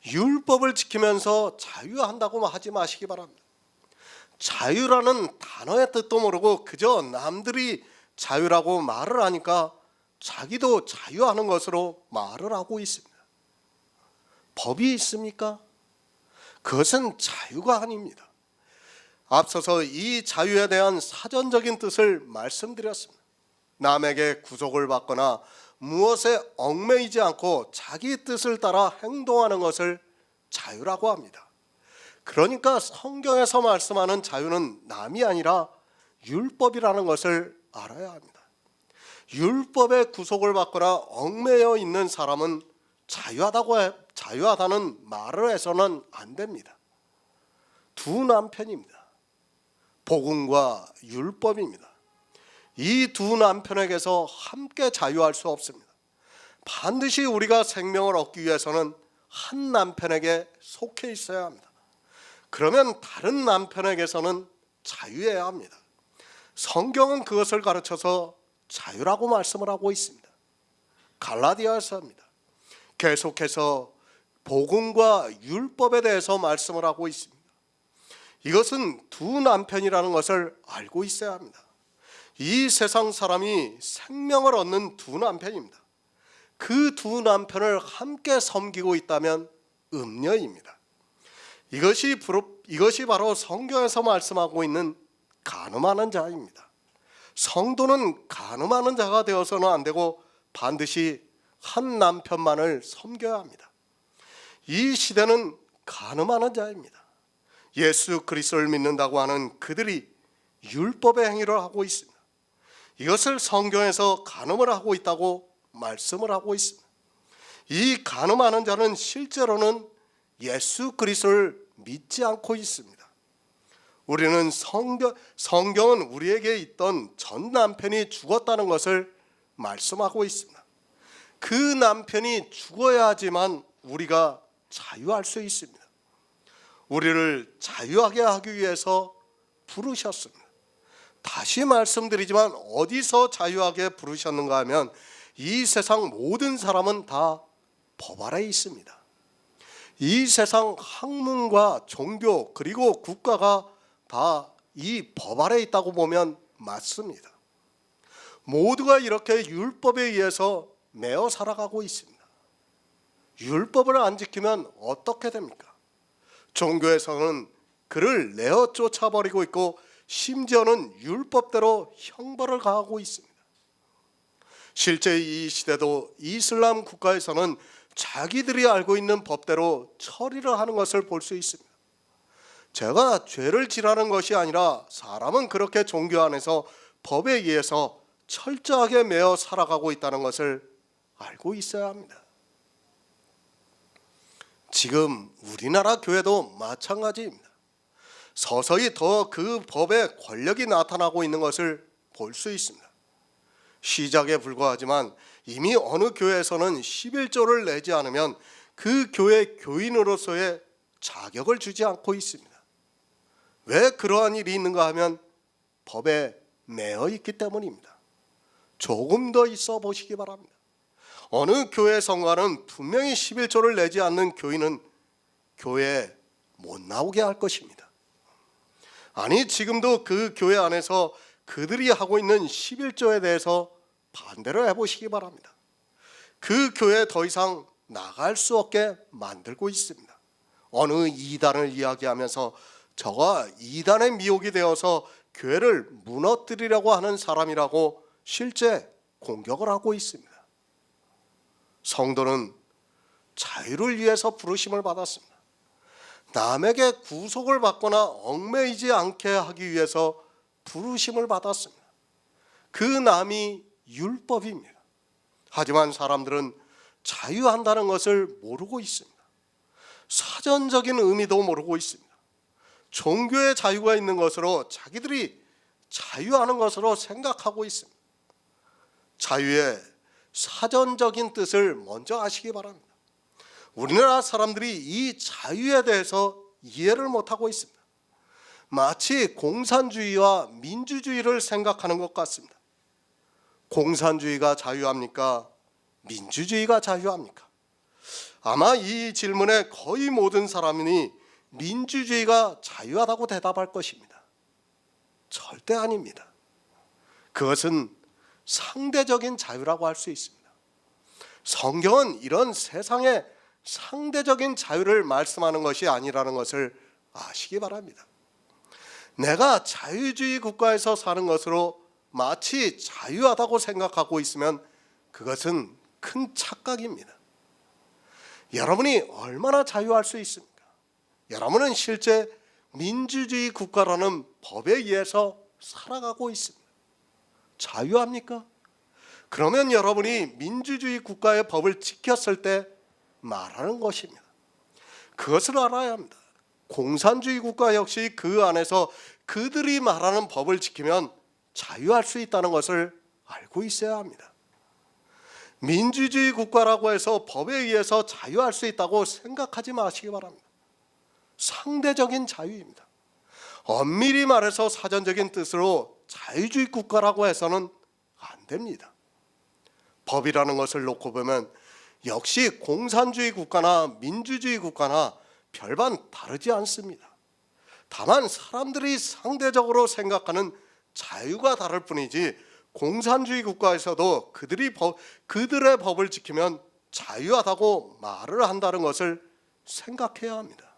S1: 율법을 지키면서 자유한다고 하지 마시기 바랍니다. 자유라는 단어의 뜻도 모르고 그저 남들이 자유라고 말을 하니까 자기도 자유하는 것으로 말을 하고 있습니다. 법이 있습니까? 그것은 자유가 아닙니다. 앞서서 이 자유에 대한 사전적인 뜻을 말씀드렸습니다. 남에게 구속을 받거나 무엇에 얽매이지 않고 자기 뜻을 따라 행동하는 것을 자유라고 합니다. 그러니까 성경에서 말씀하는 자유는 남이 아니라 율법이라는 것을 알아야 합니다. 율법의 구속을 받거나 얽매여 있는 사람은 자유하다는 말을 해서는 안 됩니다. 두 남편입니다. 복음과 율법입니다. 이 두 남편에게서 함께 자유할 수 없습니다. 반드시 우리가 생명을 얻기 위해서는 한 남편에게 속해 있어야 합니다. 그러면 다른 남편에게서는 자유해야 합니다. 성경은 그것을 가르쳐서 자유라고 말씀을 하고 있습니다. 갈라디아서입니다. 계속해서 복음과 율법에 대해서 말씀을 하고 있습니다. 이것은 두 남편이라는 것을 알고 있어야 합니다. 이 세상 사람이 생명을 얻는 두 남편입니다. 그 두 남편을 함께 섬기고 있다면 음녀입니다. 이것이 바로 성경에서 말씀하고 있는 간음하는 자입니다. 성도는 간음하는 자가 되어서는 안 되고 반드시 한 남편만을 섬겨야 합니다. 이 시대는 간음하는 자입니다. 예수 그리스도를 믿는다고 하는 그들이 율법의 행위를 하고 있습니다. 이것을 성경에서 간음을 하고 있다고 말씀을 하고 있습니다. 이 간음하는 자는 실제로는 예수 그리스도를 믿지 않고 있습니다. 우리는 성경은 우리에게 있던 전 남편이 죽었다는 것을 말씀하고 있습니다. 그 남편이 죽어야 하지만 우리가 자유할 수 있습니다. 우리를 자유하게 하기 위해서 부르셨습니다. 다시 말씀드리지만 어디서 자유하게 부르셨는가 하면 이 세상 모든 사람은 다 법 아래에 있습니다. 이 세상 학문과 종교 그리고 국가가 다 이 법 아래에 있다고 보면 맞습니다. 모두가 이렇게 율법에 의해서 매어 살아가고 있습니다. 율법을 안 지키면 어떻게 됩니까? 종교에서는 그를 내어 쫓아버리고 있고 심지어는 율법대로 형벌을 가하고 있습니다. 실제 이 시대도 이슬람 국가에서는 자기들이 알고 있는 법대로 처리를 하는 것을 볼 수 있습니다. 제가 죄를 지라는 것이 아니라 사람은 그렇게 종교 안에서 법에 의해서 철저하게 매어 살아가고 있다는 것을 알고 있어야 합니다. 지금 우리나라 교회도 마찬가지입니다. 서서히 더 그 법의 권력이 나타나고 있는 것을 볼 수 있습니다. 시작에 불과하지만 이미 어느 교회에서는 11조를 내지 않으면 그 교회 교인으로서의 자격을 주지 않고 있습니다. 왜 그러한 일이 있는가 하면 법에 매여 있기 때문입니다. 조금 더 있어 보시기 바랍니다. 어느 교회 성가는 분명히 11조를 내지 않는 교인은 교회에 못 나오게 할 것입니다. 아니 지금도 그 교회 안에서 그들이 하고 있는 11조에 대해서 반대로 해보시기 바랍니다. 그 교회에 더 이상 나갈 수 없게 만들고 있습니다. 어느 이단을 이야기하면서 저가 이단의 미혹이 되어서 교회를 무너뜨리려고 하는 사람이라고 실제 공격을 하고 있습니다. 성도는 자유를 위해서 부르심을 받았습니다. 남에게 구속을 받거나 얽매이지 않게 하기 위해서 부르심을 받았습니다. 그 남이 율법입니다. 하지만 사람들은 자유한다는 것을 모르고 있습니다. 사전적인 의미도 모르고 있습니다. 종교의 자유가 있는 것으로 자기들이 자유하는 것으로 생각하고 있습니다. 자유의 사전적인 뜻을 먼저 아시기 바랍니다. 우리나라 사람들이 이 자유에 대해서 이해를 못하고 있습니다. 마치 공산주의와 민주주의를 생각하는 것 같습니다. 공산주의가 자유합니까? 민주주의가 자유합니까? 아마 이 질문에 거의 모든 사람이 민주주의가 자유하다고 대답할 것입니다. 절대 아닙니다. 그것은 상대적인 자유라고 할 수 있습니다. 성경은 이런 세상의 상대적인 자유를 말씀하는 것이 아니라는 것을 아시기 바랍니다. 내가 자유주의 국가에서 사는 것으로 마치 자유하다고 생각하고 있으면 그것은 큰 착각입니다. 여러분이 얼마나 자유할 수 있습니까? 여러분은 실제 민주주의 국가라는 법에 의해서 살아가고 있습니다. 자유합니까? 그러면 여러분이 민주주의 국가의 법을 지켰을 때 말하는 것입니다. 그것을 알아야 합니다. 공산주의 국가 역시 그 안에서 그들이 말하는 법을 지키면 자유할 수 있다는 것을 알고 있어야 합니다. 민주주의 국가라고 해서 법에 의해서 자유할 수 있다고 생각하지 마시기 바랍니다. 상대적인 자유입니다. 엄밀히 말해서 사전적인 뜻으로 자유주의 국가라고 해서는 안 됩니다. 법이라는 것을 놓고 보면 역시 공산주의 국가나 민주주의 국가나 별반 다르지 않습니다. 다만 사람들이 상대적으로 생각하는 자유가 다를 뿐이지 공산주의 국가에서도 그들의 법을 지키면 자유하다고 말을 한다는 것을 생각해야 합니다.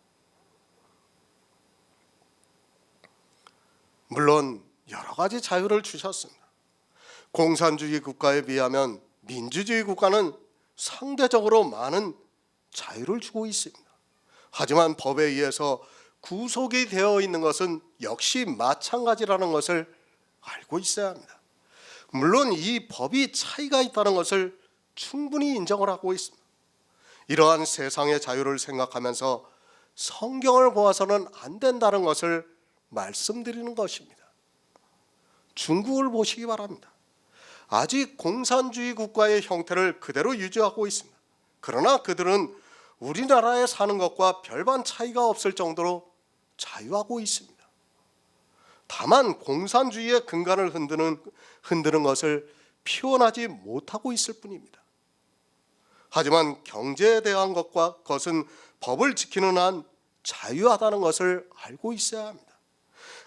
S1: 물론 여러 가지 자유를 주셨습니다. 공산주의 국가에 비하면 민주주의 국가는 상대적으로 많은 자유를 주고 있습니다. 하지만 법에 의해서 구속이 되어 있는 것은 역시 마찬가지라는 것을 알고 있어야 합니다. 물론 이 법이 차이가 있다는 것을 충분히 인정을 하고 있습니다. 이러한 세상의 자유를 생각하면서 성경을 보아서는 안 된다는 것을 말씀드리는 것입니다. 중국을 보시기 바랍니다. 아직 공산주의 국가의 형태를 그대로 유지하고 있습니다. 그러나 그들은 우리나라에 사는 것과 별반 차이가 없을 정도로 자유하고 있습니다. 다만 공산주의의 근간을 흔드는 것을 표현하지 못하고 있을 뿐입니다. 하지만 경제에 대한 것은 법을 지키는 한 자유하다는 것을 알고 있어야 합니다.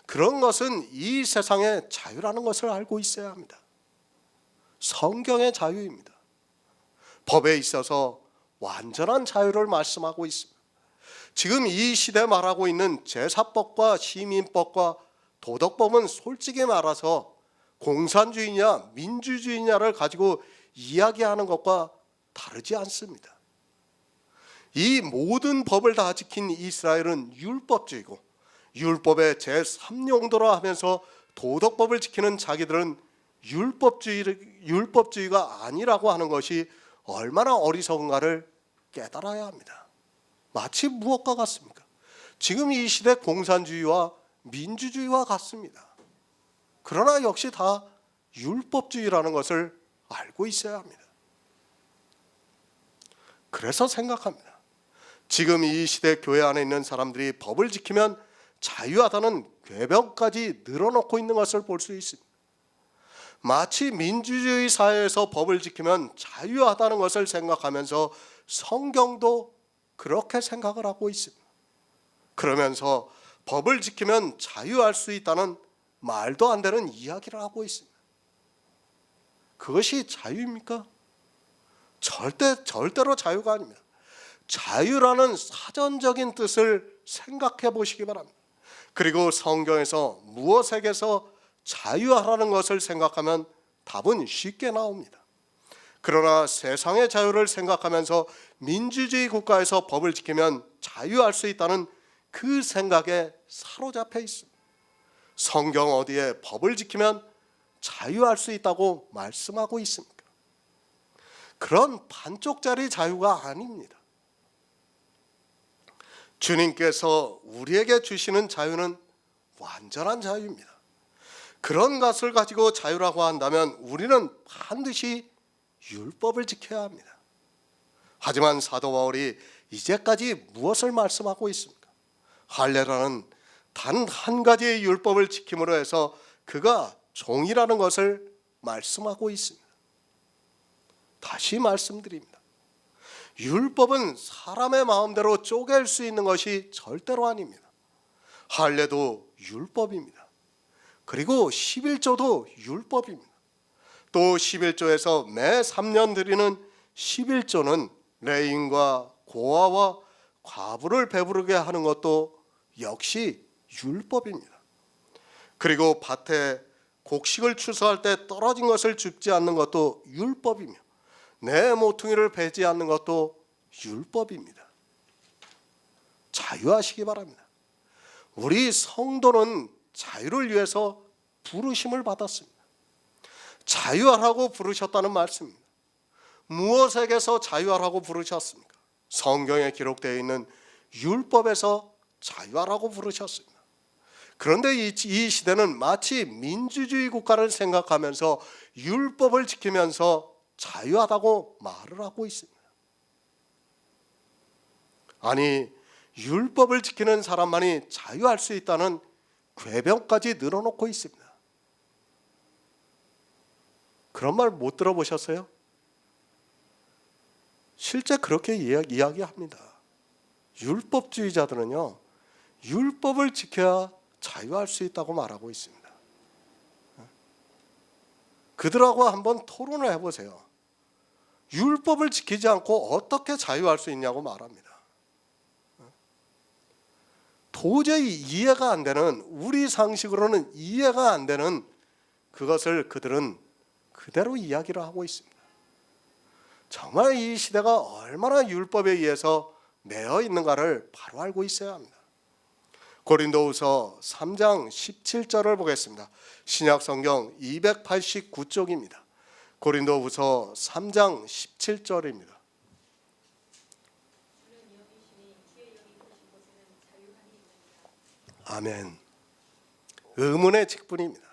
S1: 그런 것은 이 세상의 자유라는 것을 알고 있어야 합니다. 성경의 자유입니다. 법에 있어서 완전한 자유를 말씀하고 있습니다. 지금 이 시대 말하고 있는 제사법과 시민법과 도덕법은 솔직히 말해서 공산주의냐 민주주의냐를 가지고 이야기하는 것과 다르지 않습니다. 이 모든 법을 다 지킨 이스라엘은 율법주의고 율법의 제3용도라 하면서 도덕법을 지키는 자기들은 율법주의가 아니라고 하는 것이 얼마나 어리석은가를 깨달아야 합니다. 마치 무엇과 같습니까? 지금 이 시대 공산주의와 민주주의와 같습니다. 그러나 역시 다 율법주의라는 것을 알고 있어야 합니다. 그래서 생각합니다. 지금 이 시대 교회 안에 있는 사람들이 법을 지키면 자유하다는 궤변까지 늘어놓고 있는 것을 볼 수 있습니다. 마치 민주주의 사회에서 법을 지키면 자유하다는 것을 생각하면서 성경도 그렇게 생각을 하고 있습니다. 그러면서 법을 지키면 자유할 수 있다는 말도 안 되는 이야기를 하고 있습니다. 그것이 자유입니까? 절대로 자유가 아닙니다. 자유라는 사전적인 뜻을 생각해 보시기 바랍니다. 그리고 성경에서 무엇에게서 자유하라는 것을 생각하면 답은 쉽게 나옵니다. 그러나 세상의 자유를 생각하면서 민주주의 국가에서 법을 지키면 자유할 수 있다는 그 생각에 사로잡혀 있습니다. 성경 어디에 법을 지키면 자유할 수 있다고 말씀하고 있습니까? 그런 반쪽짜리 자유가 아닙니다. 주님께서 우리에게 주시는 자유는 완전한 자유입니다. 그런 것을 가지고 자유라고 한다면 우리는 반드시 율법을 지켜야 합니다. 하지만 사도 바울이 이제까지 무엇을 말씀하고 있습니까? 할례라는 단 한 가지의 율법을 지킴으로 해서 그가 종이라는 것을 말씀하고 있습니다. 다시 말씀드립니다. 율법은 사람의 마음대로 쪼갤 수 있는 것이 절대로 아닙니다. 할례도 율법입니다. 그리고 11조도 율법입니다. 또 11조에서 매 3년 드리는 11조는 레인과 고아와 과부를 배부르게 하는 것도 역시 율법입니다. 그리고 밭에 곡식을 추수할 때 떨어진 것을 줍지 않는 것도 율법이며 내 모퉁이를 베지 않는 것도 율법입니다. 자유하시기 바랍니다. 우리 성도는 자유를 위해서 부르심을 받았습니다. 자유하라고 부르셨다는 말씀입니다. 무엇에게서 자유하라고 부르셨습니까? 성경에 기록되어 있는 율법에서 자유하라고 부르셨습니다. 그런데 이 시대는 마치 민주주의 국가를 생각하면서 율법을 지키면서 자유하다고 말을 하고 있습니다. 아니, 율법을 지키는 사람만이 자유할 수 있다는 궤변까지 늘어놓고 있습니다. 그런 말 못 들어보셨어요? 실제 그렇게 이야기합니다. 율법주의자들은요, 율법을 지켜야 자유할 수 있다고 말하고 있습니다. 그들하고 한번 토론을 해보세요. 율법을 지키지 않고 어떻게 자유할 수 있냐고 말합니다. 도저히 이해가 안 되는, 우리 상식으로는 이해가 안 되는 그것을 그들은 그대로 이야기를 하고 있습니다. 정말 이 시대가 얼마나 율법에 의해서 매여 있는가를 바로 알고 있어야 합니다. 고린도후서 3장 17절을 보겠습니다. 신약성경 289쪽입니다. 고린도후서 3장 17절입니다. 아멘. 의문의 직분입니다.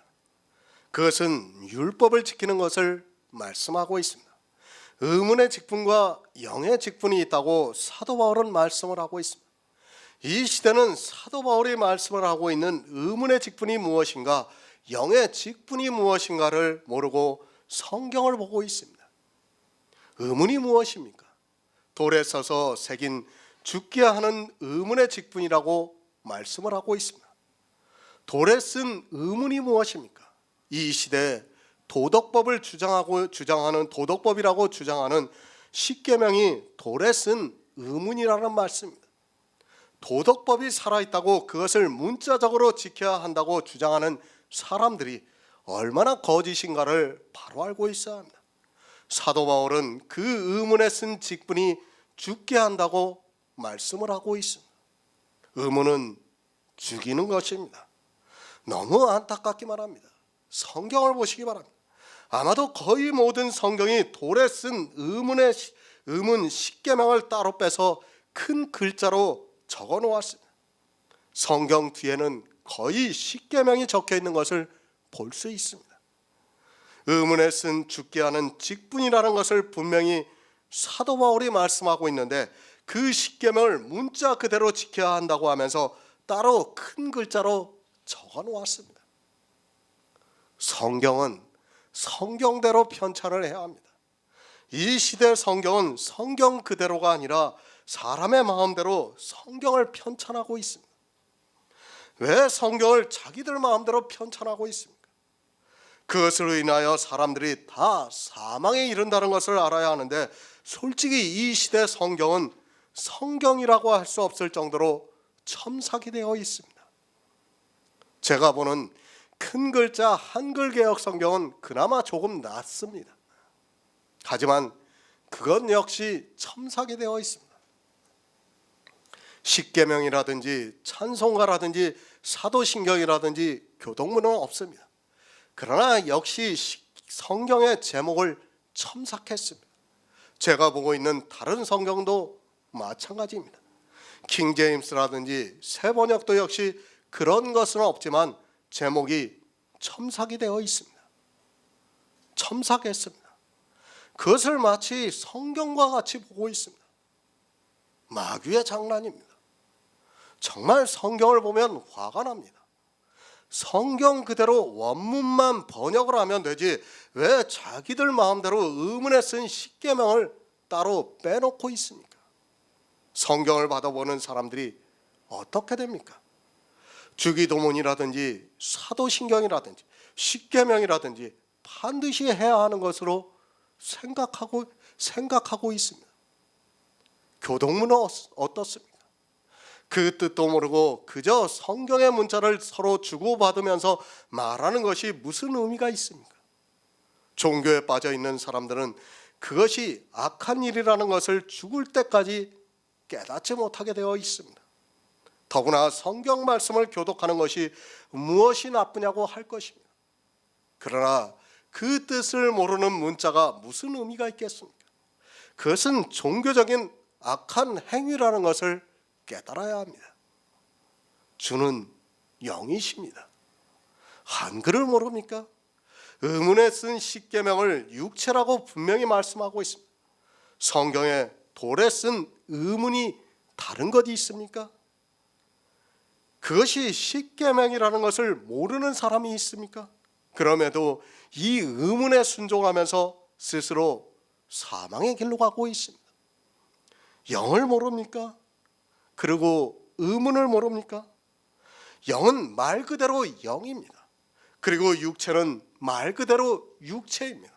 S1: 그것은 율법을 지키는 것을 말씀하고 있습니다. 의문의 직분과 영의 직분이 있다고 사도 바울은 말씀을 하고 있습니다. 이 시대는 사도 바울이 말씀을 하고 있는 의문의 직분이 무엇인가, 영의 직분이 무엇인가를 모르고 성경을 보고 있습니다. 의문이 무엇입니까? 돌에 써서 새긴 죽게 하는 의문의 직분이라고 말씀을 하고 있습니다. 돌에 쓴 의문이 무엇입니까? 이 시대에 도덕법을 주장하는 도덕법이라고 주장하는 십계명이 돌에 쓴 의문이라는 말씀입니다. 도덕법이 살아있다고 그것을 문자적으로 지켜야 한다고 주장하는 사람들이 얼마나 거짓인가를 바로 알고 있어야 합니다. 사도 바울은 그 의문에 쓴 직분이 죽게 한다고 말씀을 하고 있습니다. 의문은 죽이는 것입니다. 너무 안타깝기만 합니다. 성경을 보시기 바랍니다. 아마도 거의 모든 성경이 돌에 쓴 의문 십계명을 따로 빼서 큰 글자로 적어 놓았습니다. 성경 뒤에는 거의 십계명이 적혀 있는 것을 볼 수 있습니다. 의문에 쓴 죽게 하는 직분이라는 것을 분명히 사도 바울이 말씀하고 있는데 그 십계명을 문자 그대로 지켜야 한다고 하면서 따로 큰 글자로 적어 놓았습니다. 성경은 성경대로 편찬을 해야 합니다. 이 시대 성경은 성경 그대로가 아니라 사람의 마음대로 성경을 편찬하고 있습니다. 왜 성경을 자기들 마음대로 편찬하고 있습니까? 그것으로 인하여 사람들이 다 사망에 이른다는 것을 알아야 하는데, 솔직히 이 시대 성경은 성경이라고 할 수 없을 정도로 첨삭이 되어 있습니다. 제가 보는 큰 글자 한글 개역 성경은 그나마 조금 낫습니다. 하지만 그것 역시 첨삭이 되어 있습니다. 십계명이라든지 찬송가라든지 사도신경이라든지 교동문은 없습니다. 그러나 역시 성경의 제목을 첨삭했습니다. 제가 보고 있는 다른 성경도 마찬가지입니다. 킹제임스라든지 새번역도 역시 그런 것은 없지만 제목이 첨삭이 되어 있습니다. 첨삭했습니다. 그것을 마치 성경과 같이 보고 있습니다. 마귀의 장난입니다. 정말 성경을 보면 화가 납니다. 성경 그대로 원문만 번역을 하면 되지 왜 자기들 마음대로 의문에 쓴 십계명을 따로 빼놓고 있습니까? 성경을 받아보는 사람들이 어떻게 됩니까? 주기도문이라든지 사도신경이라든지 십계명이라든지 반드시 해야 하는 것으로 생각하고 있습니다. 교동문은 어떻습니까? 그 뜻도 모르고 그저 성경의 문자를 서로 주고받으면서 말하는 것이 무슨 의미가 있습니까? 종교에 빠져 있는 사람들은 그것이 악한 일이라는 것을 죽을 때까지 깨닫지 못하게 되어 있습니다. 더구나 성경 말씀을 교독하는 것이 무엇이 나쁘냐고 할 것입니다. 그러나 그 뜻을 모르는 문자가 무슨 의미가 있겠습니까? 그것은 종교적인 악한 행위라는 것을 깨달아야 합니다. 주는 영이십니다. 한글을 모릅니까? 의문에 쓴 십계명을 육체라고 분명히 말씀하고 있습니다. 성경에 돌에 쓴 의문이 다른 것이 있습니까? 그것이 십계명이라는 것을 모르는 사람이 있습니까? 그럼에도 이 의문에 순종하면서 스스로 사망의 길로 가고 있습니다. 영을 모릅니까? 그리고 의문을 모릅니까? 영은 말 그대로 영입니다. 그리고 육체는 말 그대로 육체입니다.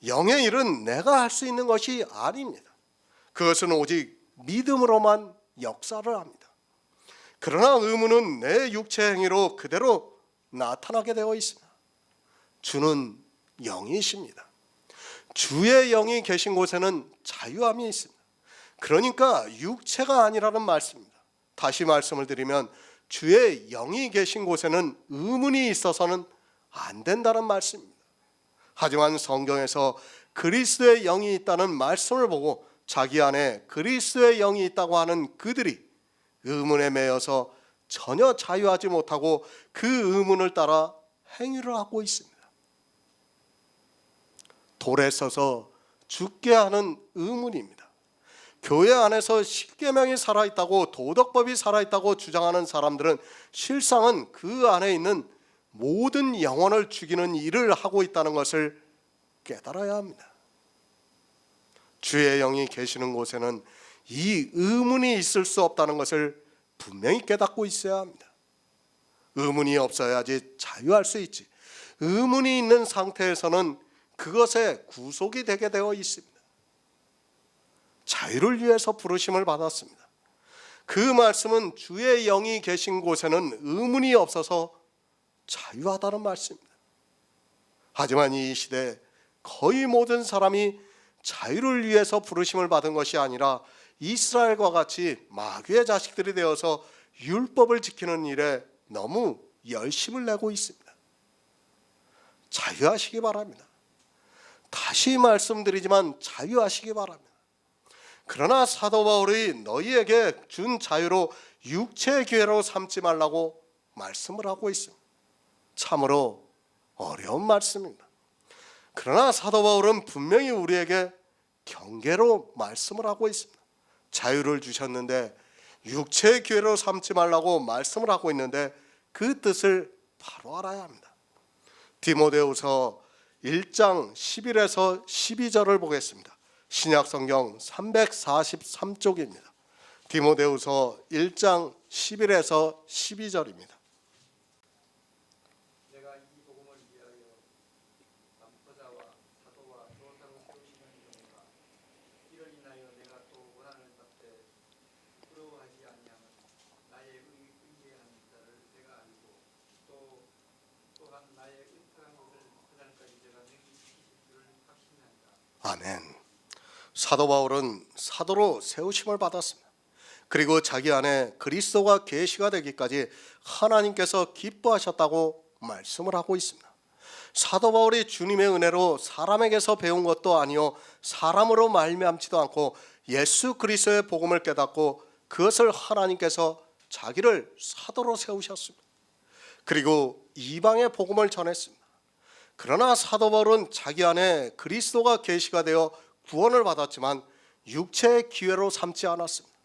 S1: 영의 일은 내가 할 수 있는 것이 아닙니다. 그것은 오직 믿음으로만 역사를 합니다. 그러나 의문은 내 육체 행위로 그대로 나타나게 되어 있습니다. 주는 영이십니다. 주의 영이 계신 곳에는 자유함이 있습니다. 그러니까 육체가 아니라는 말씀입니다. 다시 말씀을 드리면 주의 영이 계신 곳에는 의문이 있어서는 안 된다는 말씀입니다. 하지만 성경에서 그리스도의 영이 있다는 말씀을 보고 자기 안에 그리스도의 영이 있다고 하는 그들이 의문에 매여서 전혀 자유하지 못하고 그 의문을 따라 행위를 하고 있습니다. 돌에 서서 죽게 하는 의문입니다. 교회 안에서 십계명이 살아있다고, 도덕법이 살아있다고 주장하는 사람들은 실상은 그 안에 있는 모든 영혼을 죽이는 일을 하고 있다는 것을 깨달아야 합니다. 주의 영이 계시는 곳에는 이 의문이 있을 수 없다는 것을 분명히 깨닫고 있어야 합니다. 의문이 없어야지 자유할 수 있지. 의문이 있는 상태에서는 그것에 구속이 되게 되어 있습니다. 자유를 위해서 부르심을 받았습니다. 그 말씀은 주의 영이 계신 곳에는 의문이 없어서 자유하다는 말씀입니다. 하지만 이 시대에 거의 모든 사람이 자유를 위해서 부르심을 받은 것이 아니라 이스라엘과 같이 마귀의 자식들이 되어서 율법을 지키는 일에 너무 열심을 내고 있습니다. 자유하시기 바랍니다. 다시 말씀드리지만 자유하시기 바랍니다. 그러나 사도 바울이 너희에게 준 자유로 육체의 기회로 삼지 말라고 말씀을 하고 있습니다. 참으로 어려운 말씀입니다. 그러나 사도 바울은 분명히 우리에게 경계로 말씀을 하고 있습니다. 자유를 주셨는데 육체의 기회로 삼지 말라고 말씀을 하고 있는데 그 뜻을 바로 알아야 합니다. 디모데후서 1장 11에서 12절을 보겠습니다. 신약성경 343쪽입니다. 디모데후서 1장 11에서 12절입니다.
S3: 내가 이 복음을 위하여 담포자와 사도와 교사로 세우시는 경우가 이를 인하여 내가 또 원하는 답대 부러워하지 아니하면 나의 의뢰한 자를 내가 알고 또한 나의 은탁한 것을 그날까지 내가 능히 지킬 줄을 확신한다.
S1: 아멘. 사도 바울은 사도로 세우심을 받았습니다. 그리고 자기 안에 그리스도가 계시가 되기까지 하나님께서 기뻐하셨다고 말씀을 하고 있습니다. 사도 바울이 주님의 은혜로 사람에게서 배운 것도 아니요 사람으로 말미암지도 않고 예수 그리스도의 복음을 깨닫고 그것을 하나님께서 자기를 사도로 세우셨습니다. 그리고 이방의 복음을 전했습니다. 그러나 사도 바울은 자기 안에 그리스도가 계시가 되어 구원을 받았지만 육체의 기회로 삼지 않았습니다.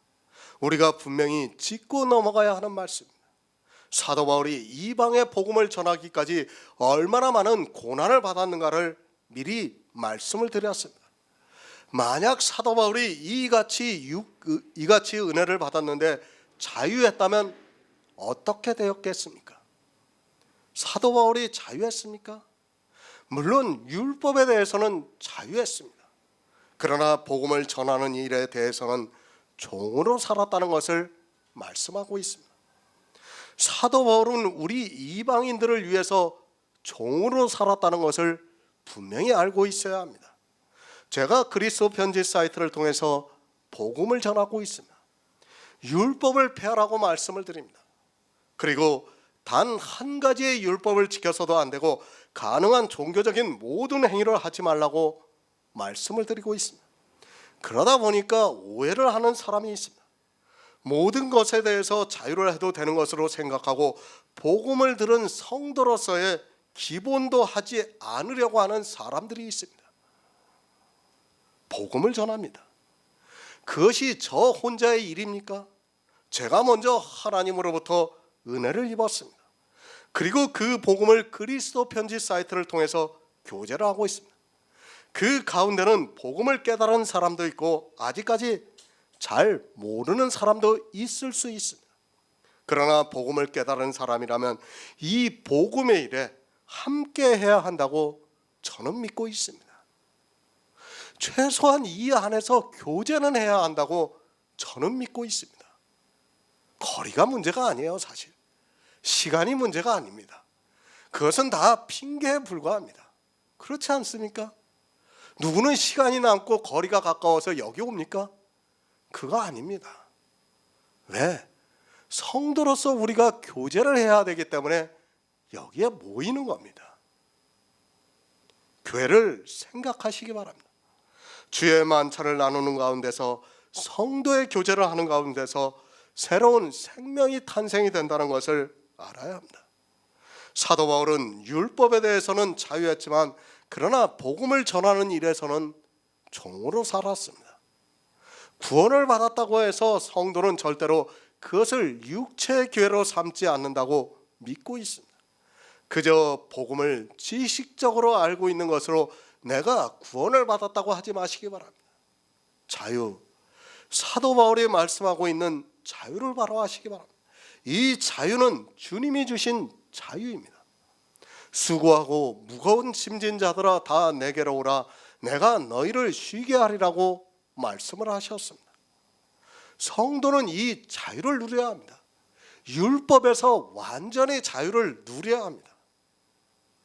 S1: 우리가 분명히 짚고 넘어가야 하는 말씀입니다. 사도 바울이 이방의 복음을 전하기까지 얼마나 많은 고난을 받았는가를 미리 말씀을 드렸습니다. 만약 사도 바울이 이같이 은혜를 받았는데 자유했다면 어떻게 되었겠습니까? 사도 바울이 자유했습니까? 물론 율법에 대해서는 자유했습니다. 그러나 복음을 전하는 일에 대해서는 종으로 살았다는 것을 말씀하고 있습니다. 사도 바울은 우리 이방인들을 위해서 종으로 살았다는 것을 분명히 알고 있어야 합니다. 제가 그리스도 편지 사이트를 통해서 복음을 전하고 있습니다. 율법을 폐하라고 말씀을 드립니다. 그리고 단 한 가지의 율법을 지켜서도 안 되고 가능한 종교적인 모든 행위를 하지 말라고 말씀을 드리고 있습니다. 그러다 보니까 오해를 하는 사람이 있습니다. 모든 것에 대해서 자유를 해도 되는 것으로 생각하고 복음을 들은 성도로서의 기본도 하지 않으려고 하는 사람들이 있습니다. 복음을 전합니다. 그것이 저 혼자의 일입니까? 제가 먼저 하나님으로부터 은혜를 입었습니다. 그리고 그 복음을 그리스도 편지 사이트를 통해서 교제를 하고 있습니다. 그 가운데는 복음을 깨달은 사람도 있고 아직까지 잘 모르는 사람도 있을 수 있습니다. 그러나 복음을 깨달은 사람이라면 이 복음의 일에 함께 해야 한다고 저는 믿고 있습니다. 최소한 이 안에서 교제는 해야 한다고 저는 믿고 있습니다. 거리가 문제가 아니에요. 사실 시간이 문제가 아닙니다. 그것은 다 핑계에 불과합니다. 그렇지 않습니까? 누구는 시간이 남고 거리가 가까워서 여기 옵니까? 그거 아닙니다. 왜? 성도로서 우리가 교제를 해야 되기 때문에 여기에 모이는 겁니다. 교회를 생각하시기 바랍니다. 주의 만찬을 나누는 가운데서 성도의 교제를 하는 가운데서 새로운 생명이 탄생이 된다는 것을 알아야 합니다. 사도 바울은 율법에 대해서는 자유했지만 그러나 복음을 전하는 일에서는 종으로 살았습니다. 구원을 받았다고 해서 성도는 절대로 그것을 육체의 교회로 삼지 않는다고 믿고 있습니다. 그저 복음을 지식적으로 알고 있는 것으로 내가 구원을 받았다고 하지 마시기 바랍니다. 자유, 사도 바울이 말씀하고 있는 자유를 바라하시기 바랍니다. 이 자유는 주님이 주신 자유입니다. 수고하고 무거운 짐진 자들아 다 내게로 오라, 내가 너희를 쉬게 하리라고 말씀을 하셨습니다. 성도는 이 자유를 누려야 합니다. 율법에서 완전히 자유를 누려야 합니다.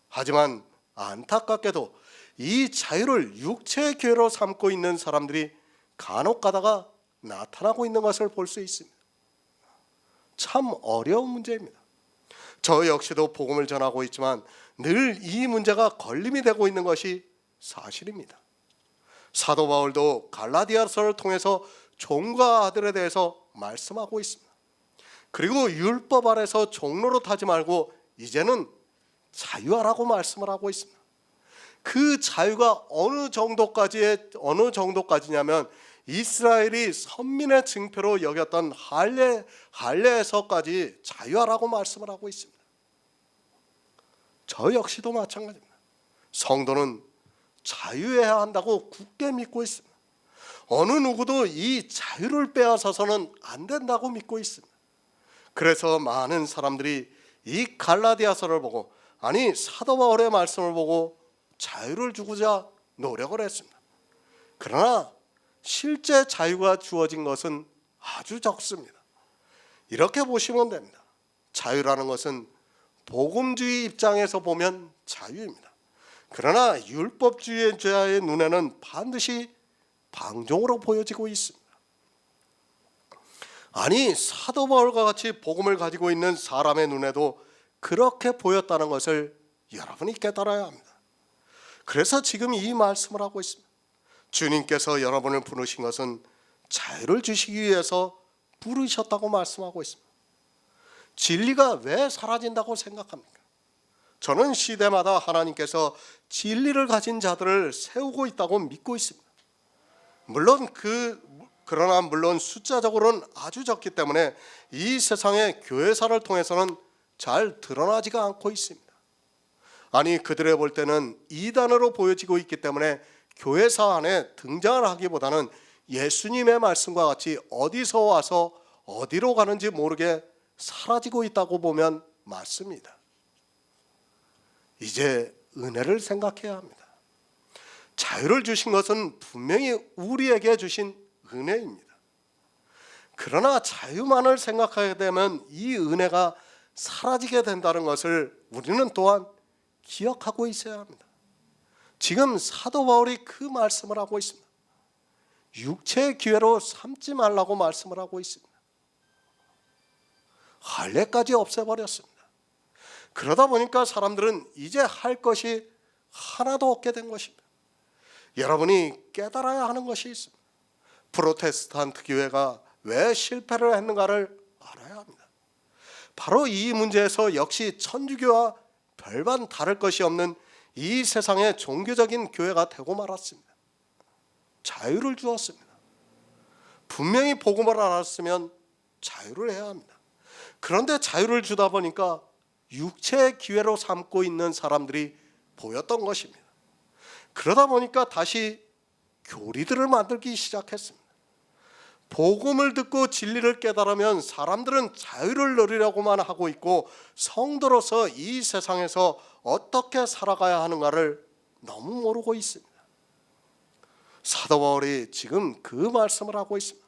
S1: 하지만 안타깝게도 이 자유를 육체의 교회로 삼고 있는 사람들이 간혹 가다가 나타나고 있는 것을 볼 수 있습니다. 참 어려운 문제입니다. 저 역시도 복음을 전하고 있지만 늘 이 문제가 걸림이 되고 있는 것이 사실입니다. 사도 바울도 갈라디아서를 통해서 종과 아들에 대해서 말씀하고 있습니다. 그리고 율법 아래서 종로로 타지 말고 이제는 자유하라고 말씀을 하고 있습니다. 그 자유가 어느 정도까지냐면 이스라엘이 선민의 증표로 여겼던 할례에서까지 자유하라고 말씀을 하고 있습니다. 저 역시도 마찬가지입니다. 성도는 자유해야 한다고 굳게 믿고 있습니다. 어느 누구도 이 자유를 빼앗아서는 안 된다고 믿고 있습니다. 그래서 많은 사람들이 이 갈라디아서를 보고, 아니 사도 바울의 말씀을 보고 자유를 주고자 노력을 했습니다. 그러나 실제 자유가 주어진 것은 아주 적습니다. 이렇게 보시면 됩니다. 자유라는 것은 복음주의 입장에서 보면 자유입니다. 그러나 율법주의자의 눈에는 반드시 방종으로 보여지고 있습니다. 아니 사도 바울과 같이 복음을 가지고 있는 사람의 눈에도 그렇게 보였다는 것을 여러분이 깨달아야 합니다. 그래서 지금 이 말씀을 하고 있습니다. 주님께서 여러분을 부르신 것은 자유를 주시기 위해서 부르셨다고 말씀하고 있습니다. 진리가 왜 사라진다고 생각합니까? 저는 시대마다 하나님께서 진리를 가진 자들을 세우고 있다고 믿고 있습니다. 그러나 숫자적으로는 아주 적기 때문에 이 세상의 교회사를 통해서는 잘 드러나지가 않고 있습니다. 아니 그들의 볼 때는 이단으로 보여지고 있기 때문에 교회사 안에 등장을 하기보다는 예수님의 말씀과 같이 어디서 와서 어디로 가는지 모르게 사라지고 있다고 보면 맞습니다. 이제 은혜를 생각해야 합니다. 자유를 주신 것은 분명히 우리에게 주신 은혜입니다. 그러나 자유만을 생각하게 되면 이 은혜가 사라지게 된다는 것을 우리는 또한 기억하고 있어야 합니다. 지금 사도 바울이 그 말씀을 하고 있습니다. 육체의 기회로 삼지 말라고 말씀을 하고 있습니다. 할례까지 없애버렸습니다. 그러다 보니까 사람들은 이제 할 것이 하나도 없게 된 것입니다. 여러분이 깨달아야 하는 것이 있습니다. 프로테스탄트 교회가 왜 실패를 했는가를 알아야 합니다. 바로 이 문제에서 역시 천주교와 별반 다를 것이 없는 이 세상의 종교적인 교회가 되고 말았습니다. 자유를 주었습니다. 분명히 복음을 알았으면 자유를 해야 합니다. 그런데 자유를 주다 보니까 육체의 기회로 삼고 있는 사람들이 보였던 것입니다. 그러다 보니까 다시 교리들을 만들기 시작했습니다. 복음을 듣고 진리를 깨달으면 사람들은 자유를 누리려고만 하고 있고 성도로서 이 세상에서 어떻게 살아가야 하는가를 너무 모르고 있습니다. 사도 바울이 지금 그 말씀을 하고 있습니다.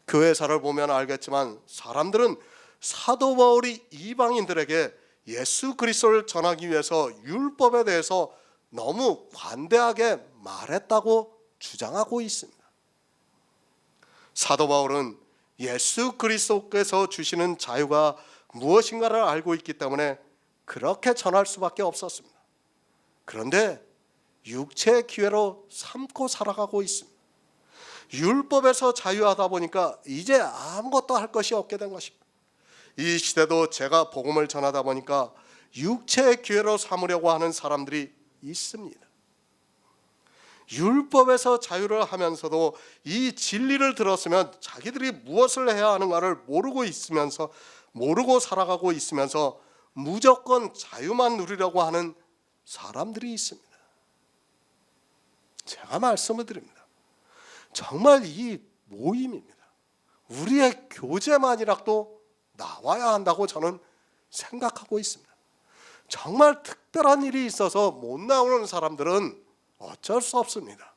S1: 교회사를 보면 알겠지만 사람들은 사도 바울이 이방인들에게 예수 그리스도를 전하기 위해서 율법에 대해서 너무 관대하게 말했다고 주장하고 있습니다. 사도 바울은 예수 그리스도께서 주시는 자유가 무엇인가를 알고 있기 때문에 그렇게 전할 수밖에 없었습니다. 그런데 육체의 기회로 삼고 살아가고 있습니다. 율법에서 자유하다 보니까 이제 아무것도 할 것이 없게 된 것입니다. 이 시대도 제가 복음을 전하다 보니까 육체의 기회로 삼으려고 하는 사람들이 있습니다. 율법에서 자유를 하면서도 이 진리를 들었으면 자기들이 무엇을 해야 하는가를 모르고 살아가고 있으면서 무조건 자유만 누리려고 하는 사람들이 있습니다. 제가 말씀을 드립니다. 정말 이 모임입니다. 우리의 교제만이라도 나와야 한다고 저는 생각하고 있습니다. 정말 특별한 일이 있어서 못 나오는 사람들은 어쩔 수 없습니다.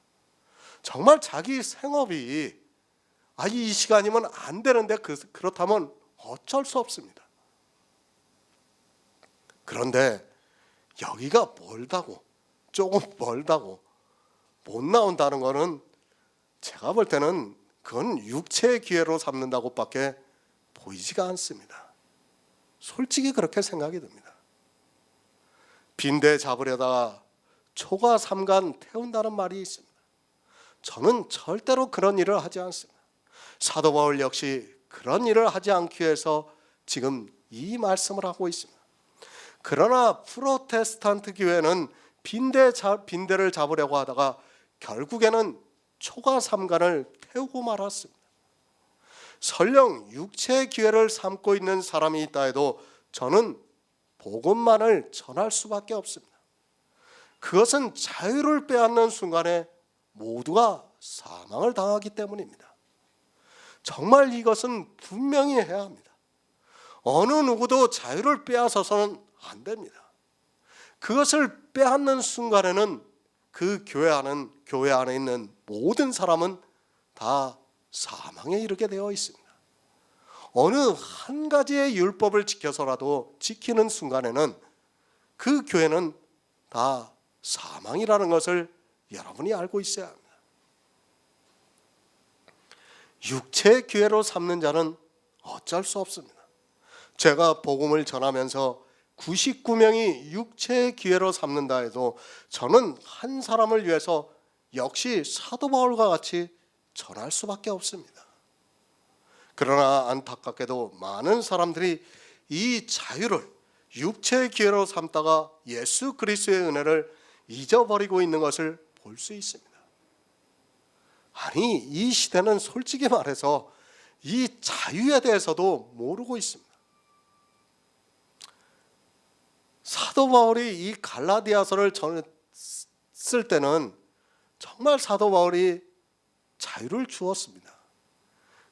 S1: 정말 자기 생업이 이 시간이면 안 되는데 그렇다면 어쩔 수 없습니다. 그런데 여기가 멀다고, 조금 멀다고 못 나온다는 것은 제가 볼 때는 그건 육체의 기회로 삼는다고밖에 보이지가 않습니다. 솔직히 그렇게 생각이 듭니다. 빈대 잡으려다가 초가 삼간 태운다는 말이 있습니다. 저는 절대로 그런 일을 하지 않습니다. 사도 바울 역시 그런 일을 하지 않기 위해서 지금 이 말씀을 하고 있습니다. 그러나 프로테스탄트 교회는 빈대를 잡으려고 하다가 결국에는 초가 삼간을 태우고 말았습니다. 설령 육체의 기회를 삼고 있는 사람이 있다 해도 저는 복음만을 전할 수밖에 없습니다. 그것은 자유를 빼앗는 순간에 모두가 사망을 당하기 때문입니다. 정말 이것은 분명히 해야 합니다. 어느 누구도 자유를 빼앗아서는 안 됩니다. 그것을 빼앗는 순간에는 그 교회 안에 있는 모든 사람은 다 사망에 이르게 되어 있습니다. 어느 한 가지의 율법을 지키는 순간에는 그 교회는 다 사망이라는 것을 여러분이 알고 있어야 합니다. 육체의 기회로 삼는 자는 어쩔 수 없습니다. 제가 복음을 전하면서 99명이 육체의 기회로 삼는다 해도 저는 한 사람을 위해서 역시 사도 바울과 같이 전할 수밖에 없습니다. 그러나 안타깝게도 많은 사람들이 이 자유를 육체의 기회로 삼다가 예수 그리스도의 은혜를 잊어버리고 있는 것을 볼 수 있습니다. 아니, 이 시대는 솔직히 말해서 이 자유에 대해서도 모르고 있습니다. 사도 바울이 이 갈라디아서를 쓸 때는 정말 사도 바울이 자유를 주었습니다.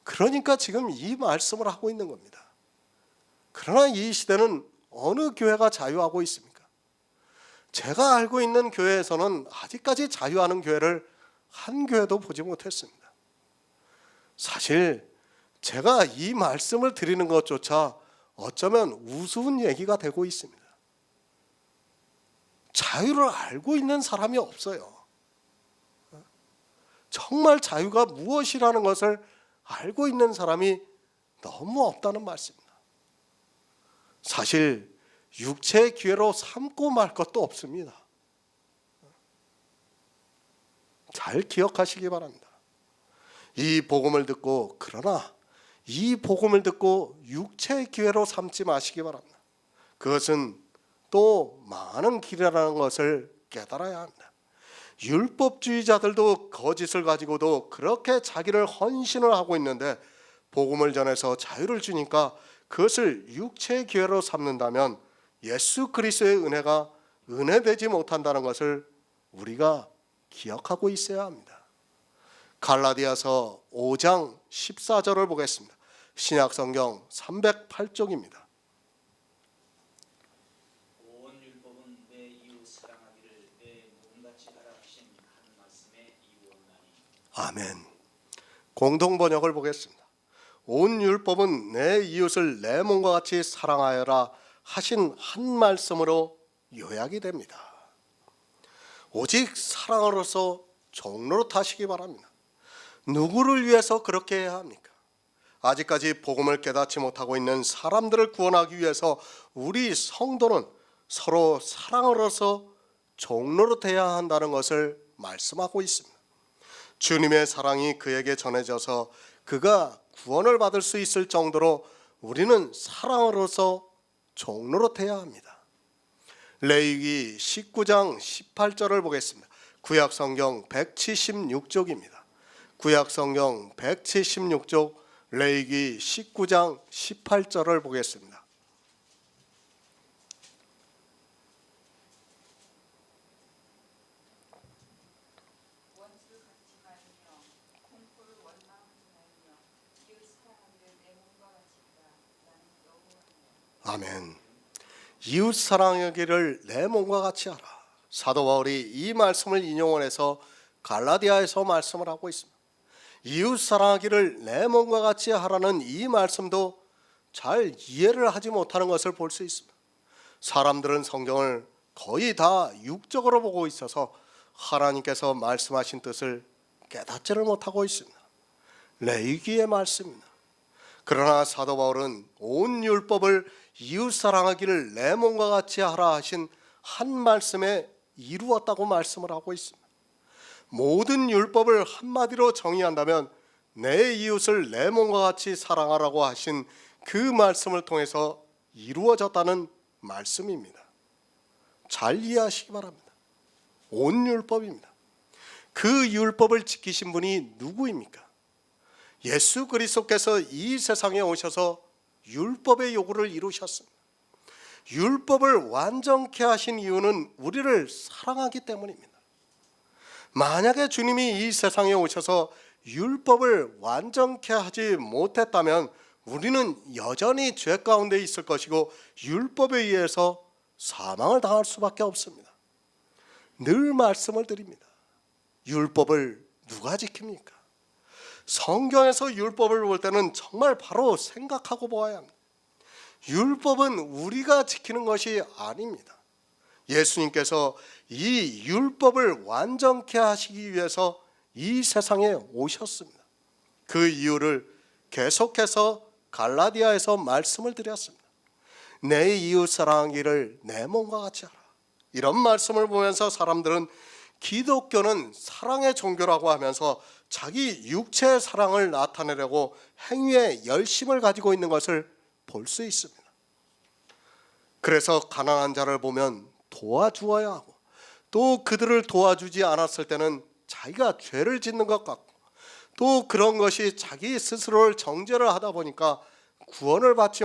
S1: 그러니까 지금 이 말씀을 하고 있는 겁니다. 그러나 이 시대는 어느 교회가 자유하고 있습니까? 제가 알고 있는 교회에서는 아직까지 자유하는 교회를 한 교회도 보지 못했습니다. 사실 제가 이 말씀을 드리는 것조차 어쩌면 우스운 얘기가 되고 있습니다. 자유를 알고 있는 사람이 없어요. 정말 자유가 무엇이라는 것을 알고 있는 사람이 너무 없다는 말씀입니다. 사실 육체의 기회로 삼고 말 것도 없습니다. 잘 기억하시기 바랍니다. 이 복음을 듣고 육체의 기회로 삼지 마시기 바랍니다. 그것은 또 많은 길이라는 것을 깨달아야 합니다. 율법주의자들도 거짓을 가지고도 그렇게 자기를 헌신을 하고 있는데 복음을 전해서 자유를 주니까 그것을 육체의 기회로 삼는다면 예수 그리스도의 은혜가 은혜되지 못한다는 것을 우리가 기억하고 있어야 합니다. 갈라디아서 5장 14절을 보겠습니다. 신약성경 308쪽입니다.
S4: 온 율법은 내 이웃 사랑하기를 내 몸같이 하라 하신 한 말씀에 이루었나니.
S1: 아멘. 공동번역을 보겠습니다. 온 율법은 내 이웃을 내 몸과 같이 사랑하여라 하신 한 말씀으로 요약이 됩니다. 오직 사랑으로서 종로로 타시기 바랍니다. 누구를 위해서 그렇게 해야 합니까? 아직까지 복음을 깨닫지 못하고 있는 사람들을 구원하기 위해서 우리 성도는 서로 사랑으로서 종로로 돼야 한다는 것을 말씀하고 있습니다. 주님의 사랑이 그에게 전해져서 그가 구원을 받을 수 있을 정도로 우리는 사랑으로서 종로로 돼야 합니다. 레위기 19장 18절을 보겠습니다. 구약성경 176쪽입니다. 구약성경 176쪽 레위기 19장 18절을 보겠습니다.
S2: 원수를 갚지 말며 공포를 원망하지 말며 이웃 사랑하기를 내 몸과 같이 하라. 나는 여호와니라.
S1: 아멘. 이웃 사랑하기를 내 몸과 같이 하라. 사도 바울이 이 말씀을 인용해서 갈라디아에서 말씀을 하고 있습니다. 이웃 사랑하기를 내 몸과 같이 하라는 이 말씀도 잘 이해를 하지 못하는 것을 볼 수 있습니다. 사람들은 성경을 거의 다 육적으로 보고 있어서 하나님께서 말씀하신 뜻을 깨닫지를 못하고 있습니다. 레위기의 말씀입니다. 그러나 사도 바울은 온 율법을 이웃 사랑하기를 내 몸과 같이 하라 하신 한 말씀에 이루었다고 말씀을 하고 있습니다. 모든 율법을 한마디로 정의한다면 내 이웃을 내 몸과 같이 사랑하라고 하신 그 말씀을 통해서 이루어졌다는 말씀입니다. 잘 이해하시기 바랍니다. 온 율법입니다. 그 율법을 지키신 분이 누구입니까? 예수 그리스도께서 이 세상에 오셔서 율법의 요구를 이루셨습니다. 율법을 완전케 하신 이유는 우리를 사랑하기 때문입니다. 만약에 주님이 이 세상에 오셔서 율법을 완전케 하지 못했다면 우리는 여전히 죄 가운데 있을 것이고 율법에 의해서 사망을 당할 수밖에 없습니다. 늘 말씀을 드립니다. 율법을 누가 지킵니까? 성경에서 율법을 볼 때는 정말 바로 생각하고 보아야 합니다. 율법은 우리가 지키는 것이 아닙니다. 예수님께서 이 율법을 완전케 하시기 위해서 이 세상에 오셨습니다. 그 이유를 계속해서 갈라디아에서 말씀을 드렸습니다. 내 이웃 사랑하기를 내 몸과 같이 하라. 이런 말씀을 보면서 사람들은 기독교는 사랑의 종교라고 하면서 자기 육체의 사랑을 나타내려고 행위에 열심을 가지고 있는 것을 볼 수 있습니다. 그래서 가난한 자를 보면 도와주어야 하고 또 그들을 도와주지 않았을 때는 자기가 죄를 짓는 것 같고 또 그런 것이 자기 스스로를 정죄를 하다 보니까 구원을 받지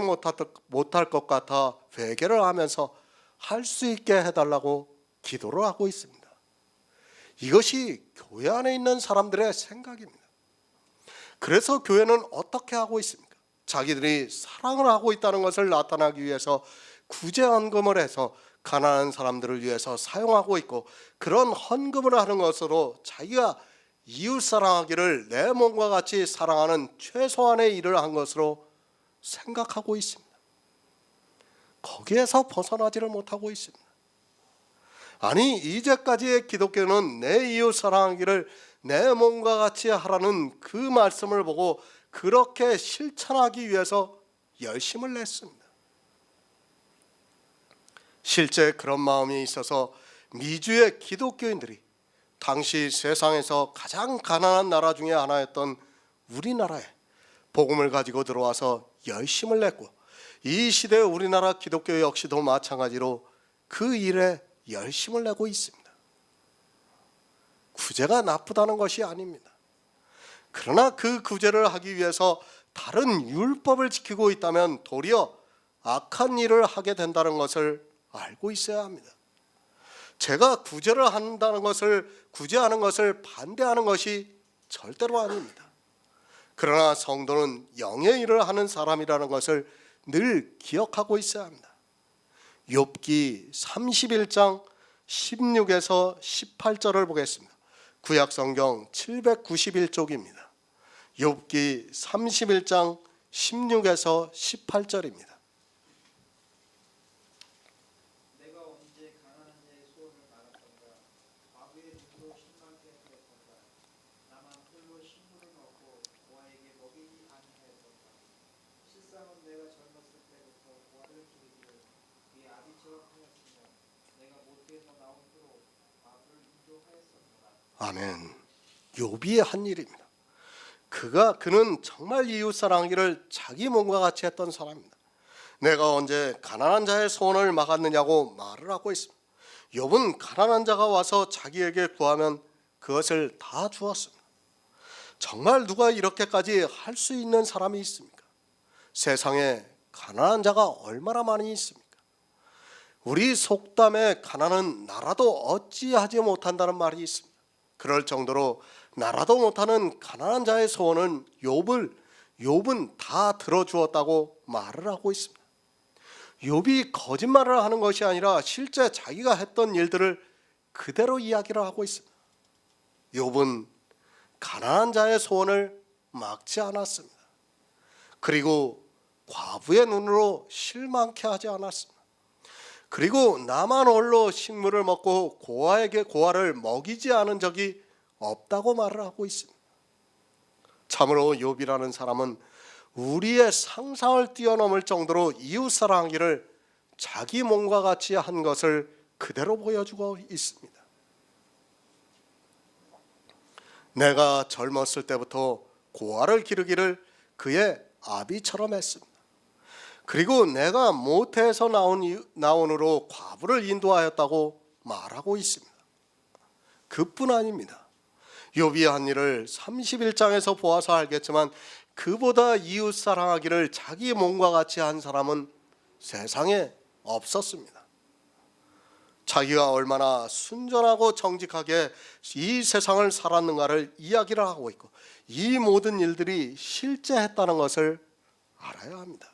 S1: 못할 것 같아 회개를 하면서 할 수 있게 해달라고 기도를 하고 있습니다. 이것이 교회 안에 있는 사람들의 생각입니다. 그래서 교회는 어떻게 하고 있습니까? 자기들이 사랑을 하고 있다는 것을 나타나기 위해서 구제헌금을 해서 가난한 사람들을 위해서 사용하고 있고 그런 헌금을 하는 것으로 자기가 이웃 사랑하기를 내 몸과 같이 사랑하는 최소한의 일을 한 것으로 생각하고 있습니다. 거기에서 벗어나지를 못하고 있습니다. 아니 이제까지의 기독교는 내 이웃 사랑하기를 내 몸과 같이 하라는 그 말씀을 보고 그렇게 실천하기 위해서 열심을 냈습니다. 실제 그런 마음이 있어서 미주의 기독교인들이 당시 세상에서 가장 가난한 나라 중에 하나였던 우리나라에 복음을 가지고 들어와서 열심을 냈고 이 시대 우리나라 기독교 역시도 마찬가지로 그 일에 열심을 내고 있습니다. 구제가 나쁘다는 것이 아닙니다. 그러나 그 구제를 하기 위해서 다른 율법을 지키고 있다면 도리어 악한 일을 하게 된다는 것을 알고 있어야 합니다. 제가 구제를 한다는 것을 구제하는 것을 반대하는 것이 절대로 아닙니다. 그러나 성도는 영의 일을 하는 사람이라는 것을 늘 기억하고 있어야 합니다. 욥기 31장 16에서 18절을 보겠습니다. 구약성경 791쪽입니다. 욥기 31장 16에서 18절입니다.
S3: 내가 언제 가난한 자의 소원을 말았던가 과부의 눈으로 신망케 하였던가 나만 홀로 식물을 얻고 고아에게 먹이지 아니하였던가 실상은 내가 젊었을 때부터 고아를 기르기를 그의 아비처럼 하였으며 내가 모태에서 나온 후로
S1: 아멘. 욥이 한 일입니다. 그는 정말 이웃 사랑하기를 자기 몸과 같이 했던 사람입니다. 내가 언제 가난한 자의 소원을 막았느냐고 말을 하고 있습니다. 욥은 가난한 자가 와서 자기에게 구하면 그것을 다 주었습니다. 정말 누가 이렇게까지 할 수 있는 사람이 있습니까? 세상에 가난한 자가 얼마나 많이 있습니까? 우리 속담에 가난은 나라도 어찌하지 못한다는 말이 있습니다. 그럴 정도로 나라도 못하는 가난한 자의 소원은 욥은 다 들어주었다고 말을 하고 있습니다. 욥이 거짓말을 하는 것이 아니라 실제 자기가 했던 일들을 그대로 이야기를 하고 있습니다. 욥은 가난한 자의 소원을 막지 않았습니다. 그리고 과부의 눈으로 실망케 하지 않았습니다. 그리고 나만 홀로 식물을 먹고 고아에게 고아를 먹이지 않은 적이 없다고 말을 하고 있습니다. 참으로 욥이라는 사람은 우리의 상상을 뛰어넘을 정도로 이웃 사랑하기를 자기 몸과 같이 한 것을 그대로 보여주고 있습니다. 내가 젊었을 때부터 고아를 기르기를 그의 아비처럼 했습니다. 그리고 내가 모태에서 나온으로 과부를 인도하였다고 말하고 있습니다. 그뿐 아닙니다. 욥이 한 일을 31장에서 보아서 알겠지만 그보다 이웃 사랑하기를 자기 몸과 같이 한 사람은 세상에 없었습니다. 자기가 얼마나 순전하고 정직하게 이 세상을 살았는가를 이야기를 하고 있고 이 모든 일들이 실제했다는 것을 알아야 합니다.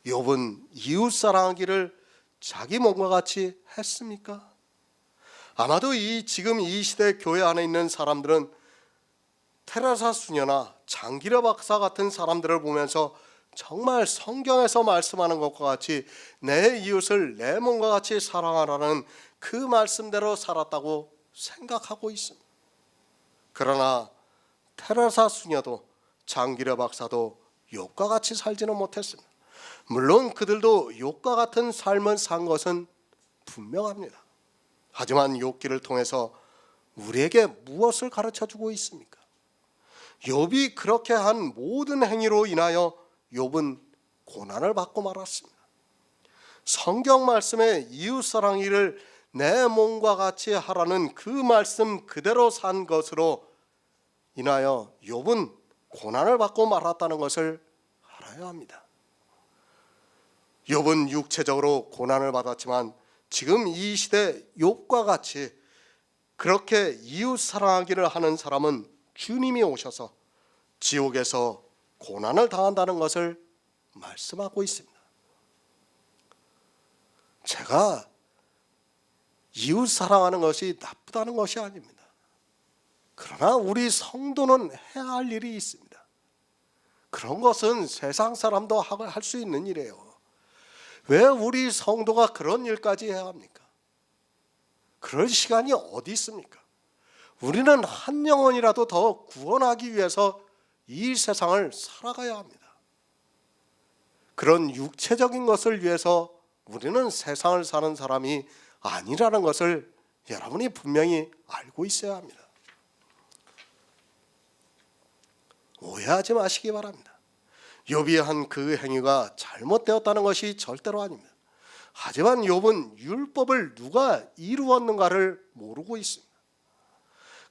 S1: 욥은 이웃 사랑하기를 자기 몸과 같이 했습니까? 아마도 지금 이 시대 교회 안에 있는 사람들은 테레사 수녀나 장기려 박사 같은 사람들을 보면서 정말 성경에서 말씀하는 것과 같이 내 이웃을 내 몸과 같이 사랑하라는 그 말씀대로 살았다고 생각하고 있습니다. 그러나 테레사 수녀도 장기려 박사도 욥과 같이 살지는 못했습니다. 물론 그들도 욥과 같은 삶을 산 것은 분명합니다. 하지만 욥기를 통해서 우리에게 무엇을 가르쳐주고 있습니까? 욥이 그렇게 한 모든 행위로 인하여 욥은 고난을 받고 말았습니다. 성경 말씀에 이웃 사랑이를 내 몸과 같이 하라는 그 말씀 그대로 산 것으로 인하여 욥은 고난을 받고 말았다는 것을 알아야 합니다. 욥은 육체적으로 고난을 받았지만 지금 이 시대 욥과 같이 그렇게 이웃 사랑하기를 하는 사람은 주님이 오셔서 지옥에서 고난을 당한다는 것을 말씀하고 있습니다. 제가 이웃 사랑하는 것이 나쁘다는 것이 아닙니다. 그러나 우리 성도는 해야 할 일이 있습니다. 그런 것은 세상 사람도 할 수 있는 일이에요. 왜 우리 성도가 그런 일까지 해야 합니까? 그럴 시간이 어디 있습니까? 우리는 한 영혼이라도 더 구원하기 위해서 이 세상을 살아가야 합니다. 그런 육체적인 것을 위해서 우리는 세상을 사는 사람이 아니라는 것을 여러분이 분명히 알고 있어야 합니다. 오해하지 마시기 바랍니다. 욥이 한 그 행위가 잘못되었다는 것이 절대로 아닙니다. 하지만 욥은 율법을 누가 이루었는가를 모르고 있습니다.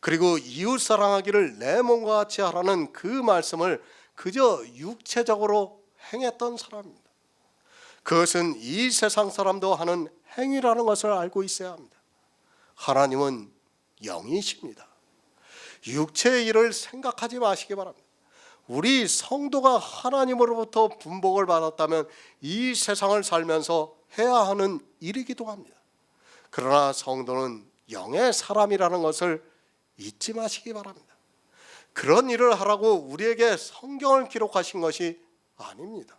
S1: 그리고 이웃 사랑하기를 내 몸과 같이 하라는 그 말씀을 그저 육체적으로 행했던 사람입니다. 그것은 이 세상 사람도 하는 행위라는 것을 알고 있어야 합니다. 하나님은 영이십니다. 육체의 일을 생각하지 마시기 바랍니다. 우리 성도가 하나님으로부터 분복을 받았다면 이 세상을 살면서 해야 하는 일이기도 합니다. 그러나 성도는 영의 사람이라는 것을 잊지 마시기 바랍니다. 그런 일을 하라고 우리에게 성경을 기록하신 것이 아닙니다.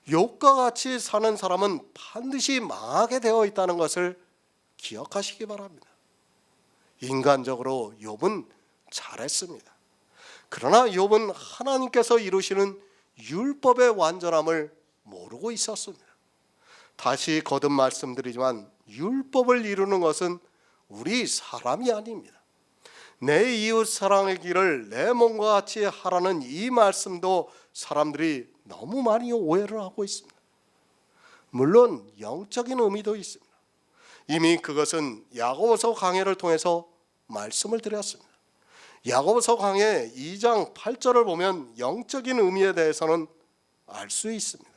S1: 욥과 같이 사는 사람은 반드시 망하게 되어 있다는 것을 기억하시기 바랍니다. 인간적으로 욥은 잘했습니다. 그러나 욥은 하나님께서 이루시는 율법의 완전함을 모르고 있었습니다. 다시 거듭 말씀드리지만 율법을 이루는 것은 우리 사람이 아닙니다. 내 이웃 사랑하기를 내 몸과 같이 하라는 이 말씀도 사람들이 너무 많이 오해를 하고 있습니다. 물론 영적인 의미도 있습니다. 이미 그것은 야고보서 강해를 통해서 말씀을 드렸습니다. 야고보서 강해 2장 8절을 보면 영적인 의미에 대해서는 알 수 있습니다.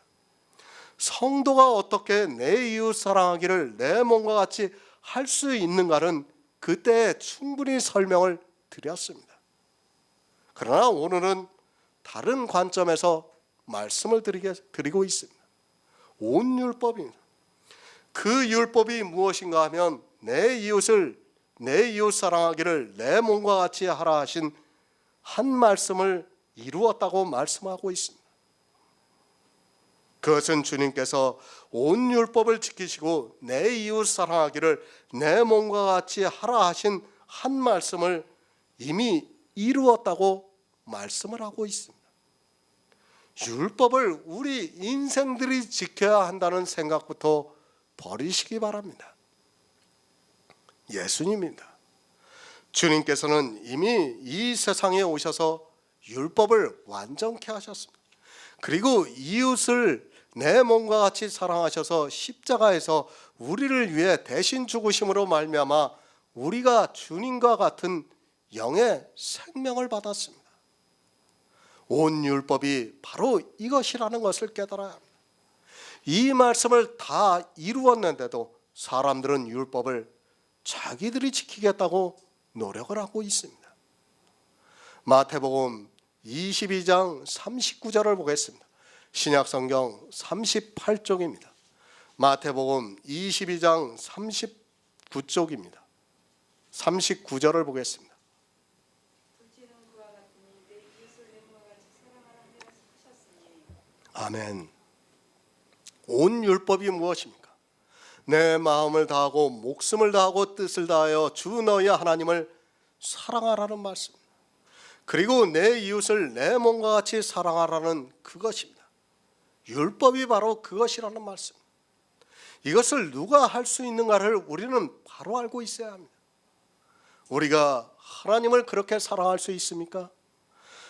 S1: 성도가 어떻게 내 이웃 사랑하기를 내 몸과 같이 할 수 있는가는 그때 충분히 설명을 드렸습니다. 그러나 오늘은 다른 관점에서 말씀을 드리고 있습니다. 온 율법입니다. 그 율법이 무엇인가 하면 내 이웃 사랑하기를 내 몸과 같이 하라 하신 한 말씀을 이루었다고 말씀하고 있습니다. 그것은 주님께서 온 율법을 지키시고 내 이웃 사랑하기를 내 몸과 같이 하라 하신 한 말씀을 이미 이루었다고 말씀을 하고 있습니다. 율법을 우리 인생들이 지켜야 한다는 생각부터 버리시기 바랍니다. 예수님입니다. 주님께서는 이미 이 세상에 오셔서 율법을 완전케 하셨습니다. 그리고 이웃을 내 몸과 같이 사랑하셔서 십자가에서 우리를 위해 대신 죽으심으로 말미암아 우리가 주님과 같은 영의 생명을 받았습니다. 온 율법이 바로 이것이라는 것을 깨달아야 합니다. 이 말씀을 다 이루었는데도 사람들은 율법을 자기들이 지키겠다고 노력을 하고 있습니다. 마태복음 22장 39절을 보겠습니다. 신약성경 38쪽입니다. 마태복음 22장 39쪽입니다. 39절을 보겠습니다.
S2: 둘째는 그와 같으니 내 이웃을 내 몸과 같이 사랑하라는 말씀하셨으니.
S1: 아멘. 온 율법이 무엇입니까? 내 마음을 다하고 목숨을 다하고 뜻을 다하여 주 너희 하나님을 사랑하라는 말씀입니다. 그리고 내 이웃을 내 몸과 같이 사랑하라는 그것입니다. 율법이 바로 그것이라는 말씀. 이것을 누가 할 수 있는가를 우리는 바로 알고 있어야 합니다. 우리가 하나님을 그렇게 사랑할 수 있습니까?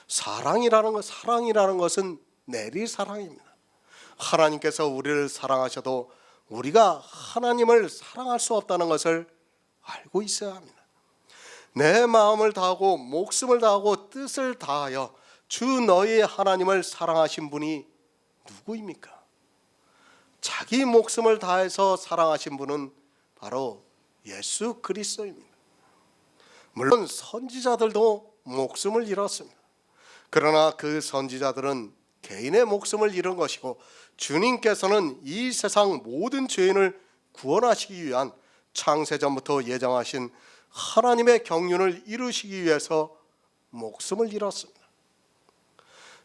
S1: 사랑이라는 것은 내리사랑입니다. 하나님께서 우리를 사랑하셔도 우리가 하나님을 사랑할 수 없다는 것을 알고 있어야 합니다. 내 마음을 다하고 목숨을 다하고 뜻을 다하여 주 너희 하나님을 사랑하신 분이 누구입니까? 자기 목숨을 다해서 사랑하신 분은 바로 예수 그리스도입니다. 물론 선지자들도 목숨을 잃었습니다. 그러나 그 선지자들은 개인의 목숨을 잃은 것이고 주님께서는 이 세상 모든 죄인을 구원하시기 위한 창세전부터 예정하신 하나님의 경륜을 이루시기 위해서 목숨을 잃었습니다.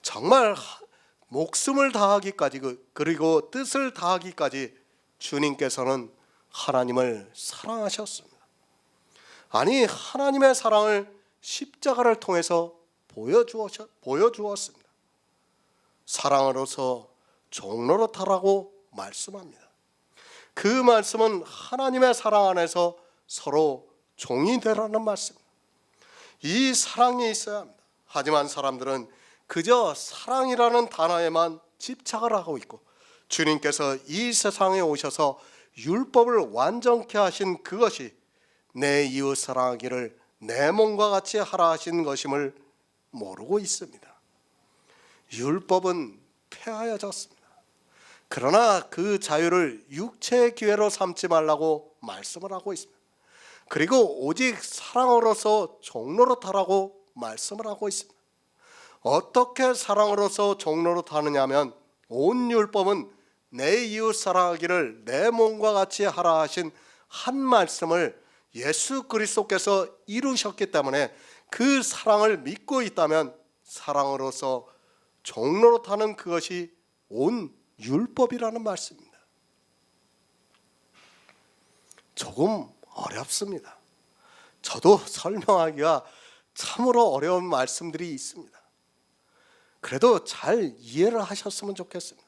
S1: 정말 목숨을 다하기까지 그리고 뜻을 다하기까지 주님께서는 하나님을 사랑하셨습니다. 아니 하나님의 사랑을 십자가를 통해서 보여주었습니다. 사랑으로서 종노릇하라고 말씀합니다. 그 말씀은 하나님의 사랑 안에서 서로 종이 되라는 말씀입니다. 이 사랑이 있어야 합니다. 하지만 사람들은 그저 사랑이라는 단어에만 집착을 하고 있고 주님께서 이 세상에 오셔서 율법을 완전케 하신 그것이 내 이웃 사랑하기를 내 몸과 같이 하라 하신 것임을 모르고 있습니다. 율법은 폐하여졌습니다. 그러나 그 자유를 육체의 기회로 삼지 말라고 말씀을 하고 있습니다. 그리고 오직 사랑으로서 종노릇하라고 말씀을 하고 있습니다. 어떻게 사랑으로서 종노릇하느냐 하면 온 율법은 내 이웃 사랑하기를 내 몸과 같이 하라 하신 한 말씀을 예수 그리스도께서 이루셨기 때문에 그 사랑을 믿고 있다면 사랑으로서 종노릇하는 그것이 온 율법이라는 말씀입니다. 조금 어렵습니다. 저도 설명하기가 참으로 어려운 말씀들이 있습니다. 그래도 잘 이해를 하셨으면 좋겠습니다.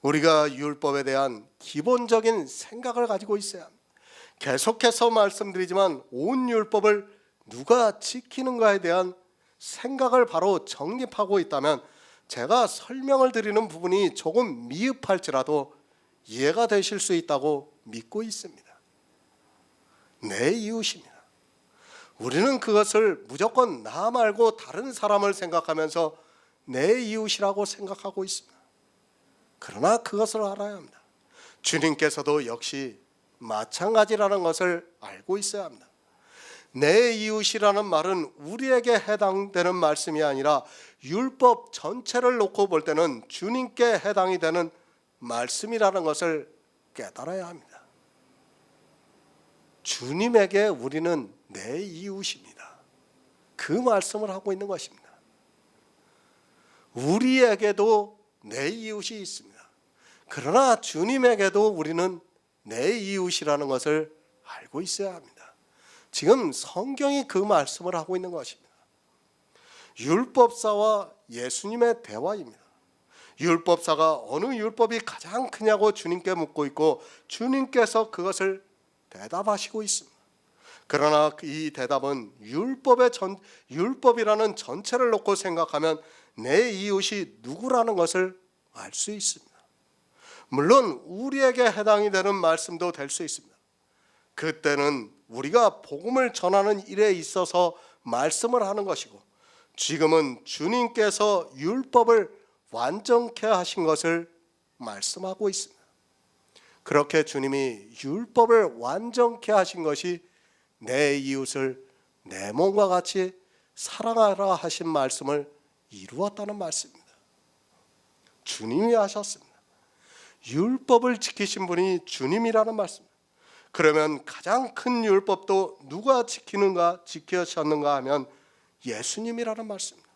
S1: 우리가 율법에 대한 기본적인 생각을 가지고 있어야 합니다. 계속해서 말씀드리지만 온 율법을 누가 지키는가에 대한 생각을 바로 정립하고 있다면 제가 설명을 드리는 부분이 조금 미흡할지라도 이해가 되실 수 있다고 믿고 있습니다. 내 이웃입니다. 우리는 그것을 무조건 나 말고 다른 사람을 생각하면서 내 이웃이라고 생각하고 있습니다. 그러나 그것을 알아야 합니다. 주님께서도 역시 마찬가지라는 것을 알고 있어야 합니다. 내 이웃이라는 말은 우리에게 해당되는 말씀이 아니라 율법 전체를 놓고 볼 때는 주님께 해당이 되는 말씀이라는 것을 깨달아야 합니다. 주님에게 우리는 내 이웃입니다. 그 말씀을 하고 있는 것입니다. 우리에게도 내 이웃이 있습니다. 그러나 주님에게도 우리는 내 이웃이라는 것을 알고 있어야 합니다. 지금 성경이 그 말씀을 하고 있는 것입니다. 율법사와 예수님의 대화입니다. 율법사가 어느 율법이 가장 크냐고 주님께 묻고 있고 주님께서 그것을 대답하시고 있습니다. 그러나 이 대답은 율법이라는 전체를 놓고 생각하면 내 이웃이 누구라는 것을 알 수 있습니다. 물론 우리에게 해당이 되는 말씀도 될 수 있습니다. 그때는 우리가 복음을 전하는 일에 있어서 말씀을 하는 것이고 지금은 주님께서 율법을 완전케 하신 것을 말씀하고 있습니다. 그렇게 주님이 율법을 완전케 하신 것이 내 이웃을 내 몸과 같이 사랑하라 하신 말씀을 이루었다는 말씀입니다. 주님이 하셨습니다. 율법을 지키신 분이 주님이라는 말씀입니다. 그러면 가장 큰 율법도 누가 지키셨는가 하면 예수님이라는 말씀입니다.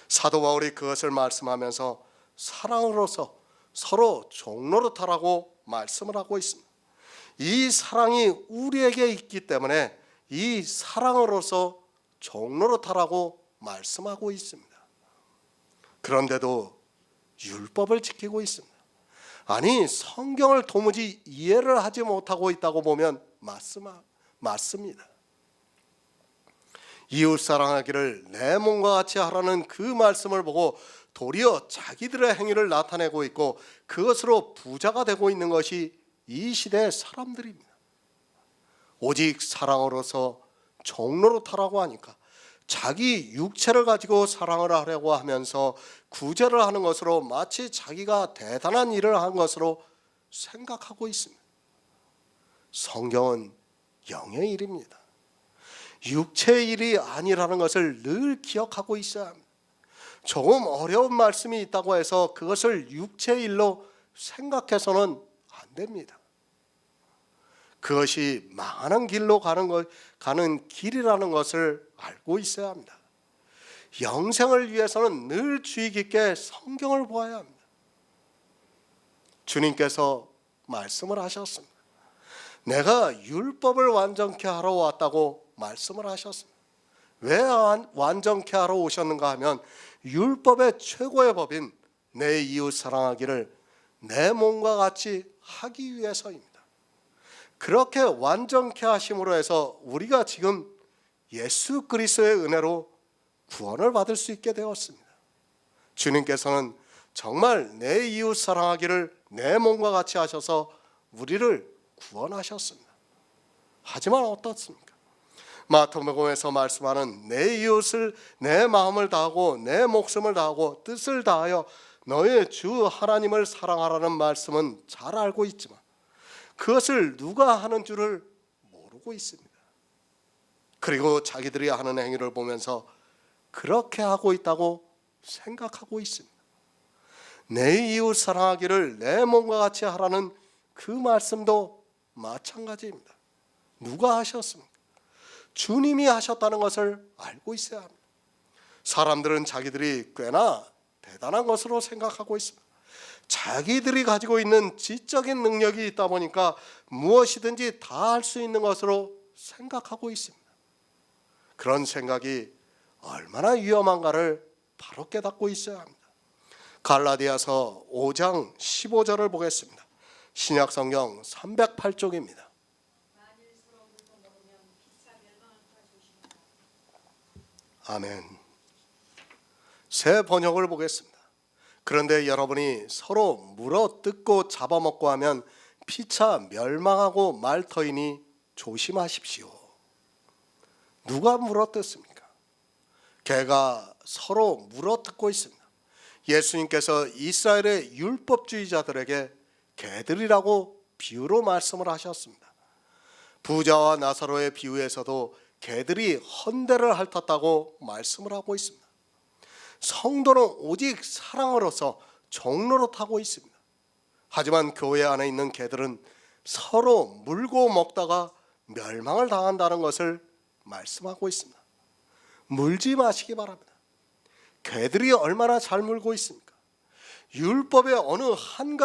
S1: 사도 바울이 그것을 말씀하면서 사랑으로서 서로 종노릇하라고 말씀을 하고 있습니다. 이 사랑이 우리에게 있기 때문에 이 사랑으로서 종노릇하라고 말씀하고 있습니다. 그런데도 율법을 지키고 있습니다. 아니 성경을 도무지 이해를 하지 못하고 있다고 보면 맞습니다. 이웃 사랑하기를 내 몸과 같이 하라는 그 말씀을 보고 도리어 자기들의 행위를 나타내고 있고 그것으로 부자가 되고 있는 것이 이 시대의 사람들입니다. 오직 사랑으로서 종노릇하라고 하니까 자기 육체를 가지고 사랑을 하려고 하면서 구제를 하는 것으로 마치 자기가 대단한 일을 한 것으로 생각하고 있습니다. 성경은 영의 일입니다. 육체의 일이 아니라는 것을 늘 기억하고 있어야 합니다. 조금 어려운 말씀이 있다고 해서 그것을 육체의 일로 생각해서는 안 됩니다. 그것이 망하는 길로 가는 길이라는 것을 알고 있어야 합니다. 영생을 위해서는 늘 주의 깊게 성경을 보아야 합니다. 주님께서 말씀을 하셨습니다. 내가 율법을 완전케 하러 왔다고 말씀을 하셨습니다. 왜 완전케 하러 오셨는가 하면 율법의 최고의 법인 내 이웃 사랑하기를 내 몸과 같이 하기 위해서입니다. 그렇게 완전케 하심으로 해서 우리가 지금 예수 그리스도의 은혜로 구원을 받을 수 있게 되었습니다. 주님께서는 정말 내 이웃 사랑하기를 내 몸과 같이 하셔서 우리를 구원하셨습니다. 하지만 어떻습니까? 마태복음에서 말씀하는 내 이웃을 내 마음을 다하고 내 목숨을 다하고 뜻을 다하여 너의 주 하나님을 사랑하라는 말씀은 잘 알고 있지만 그것을 누가 하는 줄을 모르고 있습니다. 그리고 자기들이 하는 행위를 보면서 그렇게 하고 있다고 생각하고 있습니다. 내 이웃 사랑하기를 내 몸과 같이 하라는 그 말씀도 마찬가지입니다. 누가 하셨습니까? 주님이 하셨다는 것을 알고 있어야 합니다. 사람들은 자기들이 꽤나 대단한 것으로 생각하고 있습니다. 자기들이 가지고 있는 지적인 능력이 있다 보니까 무엇이든지 다 할 수 있는 것으로 생각하고 있습니다. 그런 생각이 얼마나 위험한가를 바로 깨닫고 있어야 합니다. 갈라디아서 5장 15절을 보겠습니다. 신약성경 308쪽입니다.
S2: 만일
S1: 아멘. 새 번역을 보겠습니다. 그런데 여러분이 서로 물어뜯고 잡아먹고 하면 피차 멸망하고 말 터이니 조심하십시오. 누가 물어뜯습니까? 개가 서로 물어뜯고 있습니다. 예수님께서 이스라엘의 율법주의자들에게 개들이라고 비유로 말씀을 하셨습니다. 부자와 나사로의 비유에서도 개들이 헌대를 핥았다고 말씀을 하고 있습니다. 성도는 오직 사랑으로서 종로릇하고 있습니다. 하지만 교회 안에 있는 개들은 서로 물고 먹다가 멸망을 당한다는 것을 말씀하고 있습니다. 물지 마시기 바랍니다. 개들이 얼마나 잘 물고 있습니까? 율법의 어느 한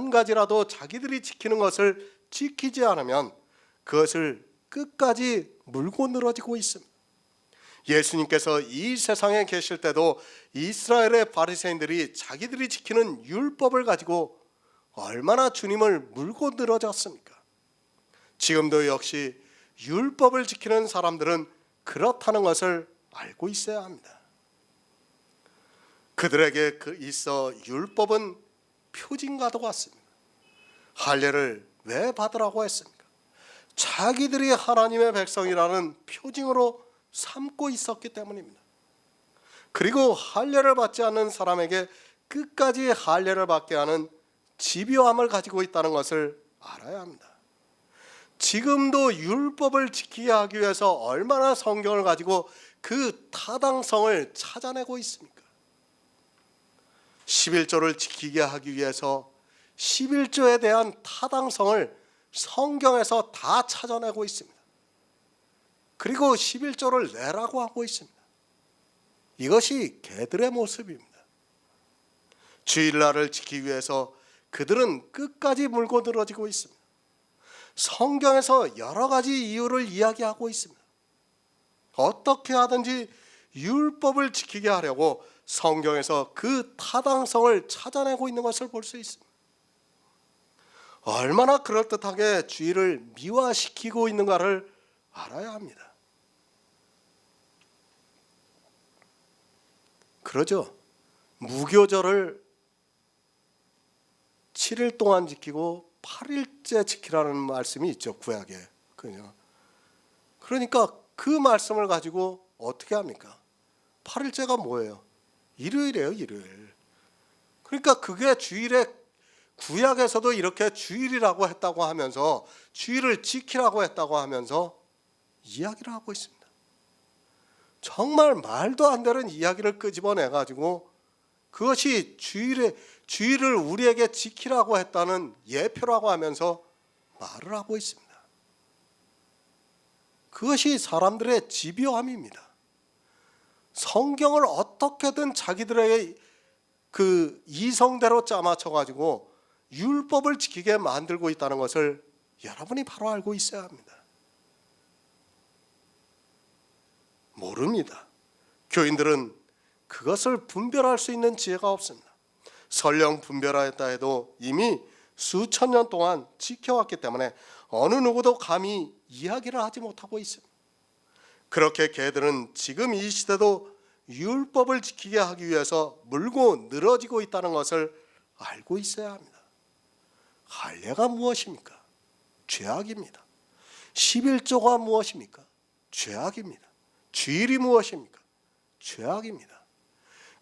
S1: 가지라도 자기들이 지키는 것을 지키지 않으면 그것을 끝까지 물고 늘어지고 있습니다. 예수님께서 이 세상에 계실 때도 이스라엘의 바리새인들이 자기들이 지키는 율법을 가지고 얼마나 주님을 물고 늘어졌습니까? 지금도 역시 율법을 지키는 사람들은 그렇다는 것을 알고 있어야 합니다. 그들에게 있어 율법은 표징과도 같습니다. 할례를 왜 받으라고 했습니까? 자기들이 하나님의 백성이라는 표징으로 삼고 있었기 때문입니다. 그리고 할례를 받지 않는 사람에게 끝까지 할례를 받게 하는 집요함을 가지고 있다는 것을 알아야 합니다. 지금도 율법을 지키게 하기 위해서 얼마나 성경을 가지고 그 타당성을 찾아내고 있습니까? 11조를 지키게 하기 위해서 11조에 대한 타당성을 성경에서 다 찾아내고 있습니다. 그리고 11조를 내라고 하고 있습니다. 이것이 개들의 모습입니다. 주일날을 지키기 위해서 그들은 끝까지 물고 늘어지고 있습니다. 성경에서 여러 가지 이유를 이야기하고 있습니다. 어떻게 하든지 율법을 지키게 하려고 성경에서 그 타당성을 찾아내고 있는 것을 볼 수 있습니다. 얼마나 그럴듯하게 주의를 미화시키고 있는가를 알아야 합니다. 그러죠. 무교절을 7일 동안 지키고 8일째 지키라는 말씀이 있죠, 구약에. 그러니까 그 말씀을 가지고 어떻게 합니까? 8일째가 뭐예요? 일요일이에요, 일요일. 그러니까 그게 주일에 구약에서도 이렇게 주일이라고 했다고 하면서 주일을 지키라고 했다고 하면서 이야기를 하고 있습니다. 정말 말도 안 되는 이야기를 끄집어내 가지고 그것이 주일을 우리에게 지키라고 했다는 예표라고 하면서 말을 하고 있습니다. 그것이 사람들의 집요함입니다. 성경을 어떻게든 자기들의 그 이성대로 짜맞춰 가지고 율법을 지키게 만들고 있다는 것을 여러분이 바로 알고 있어야 합니다. 모릅니다. 교인들은 그것을 분별할 수 있는 지혜가 없습니다. 설령 분별하였다 해도 이미 수천 년 동안 지켜왔기 때문에 어느 누구도 감히 이야기를 하지 못하고 있습니다. 그렇게 개들은 지금 이 시대도 율법을 지키게 하기 위해서 물고 늘어지고 있다는 것을 알고 있어야 합니다. 할례가 무엇입니까? 죄악입니다. 11조가 무엇입니까? 죄악입니다. 주일이 무엇입니까? 죄악입니다.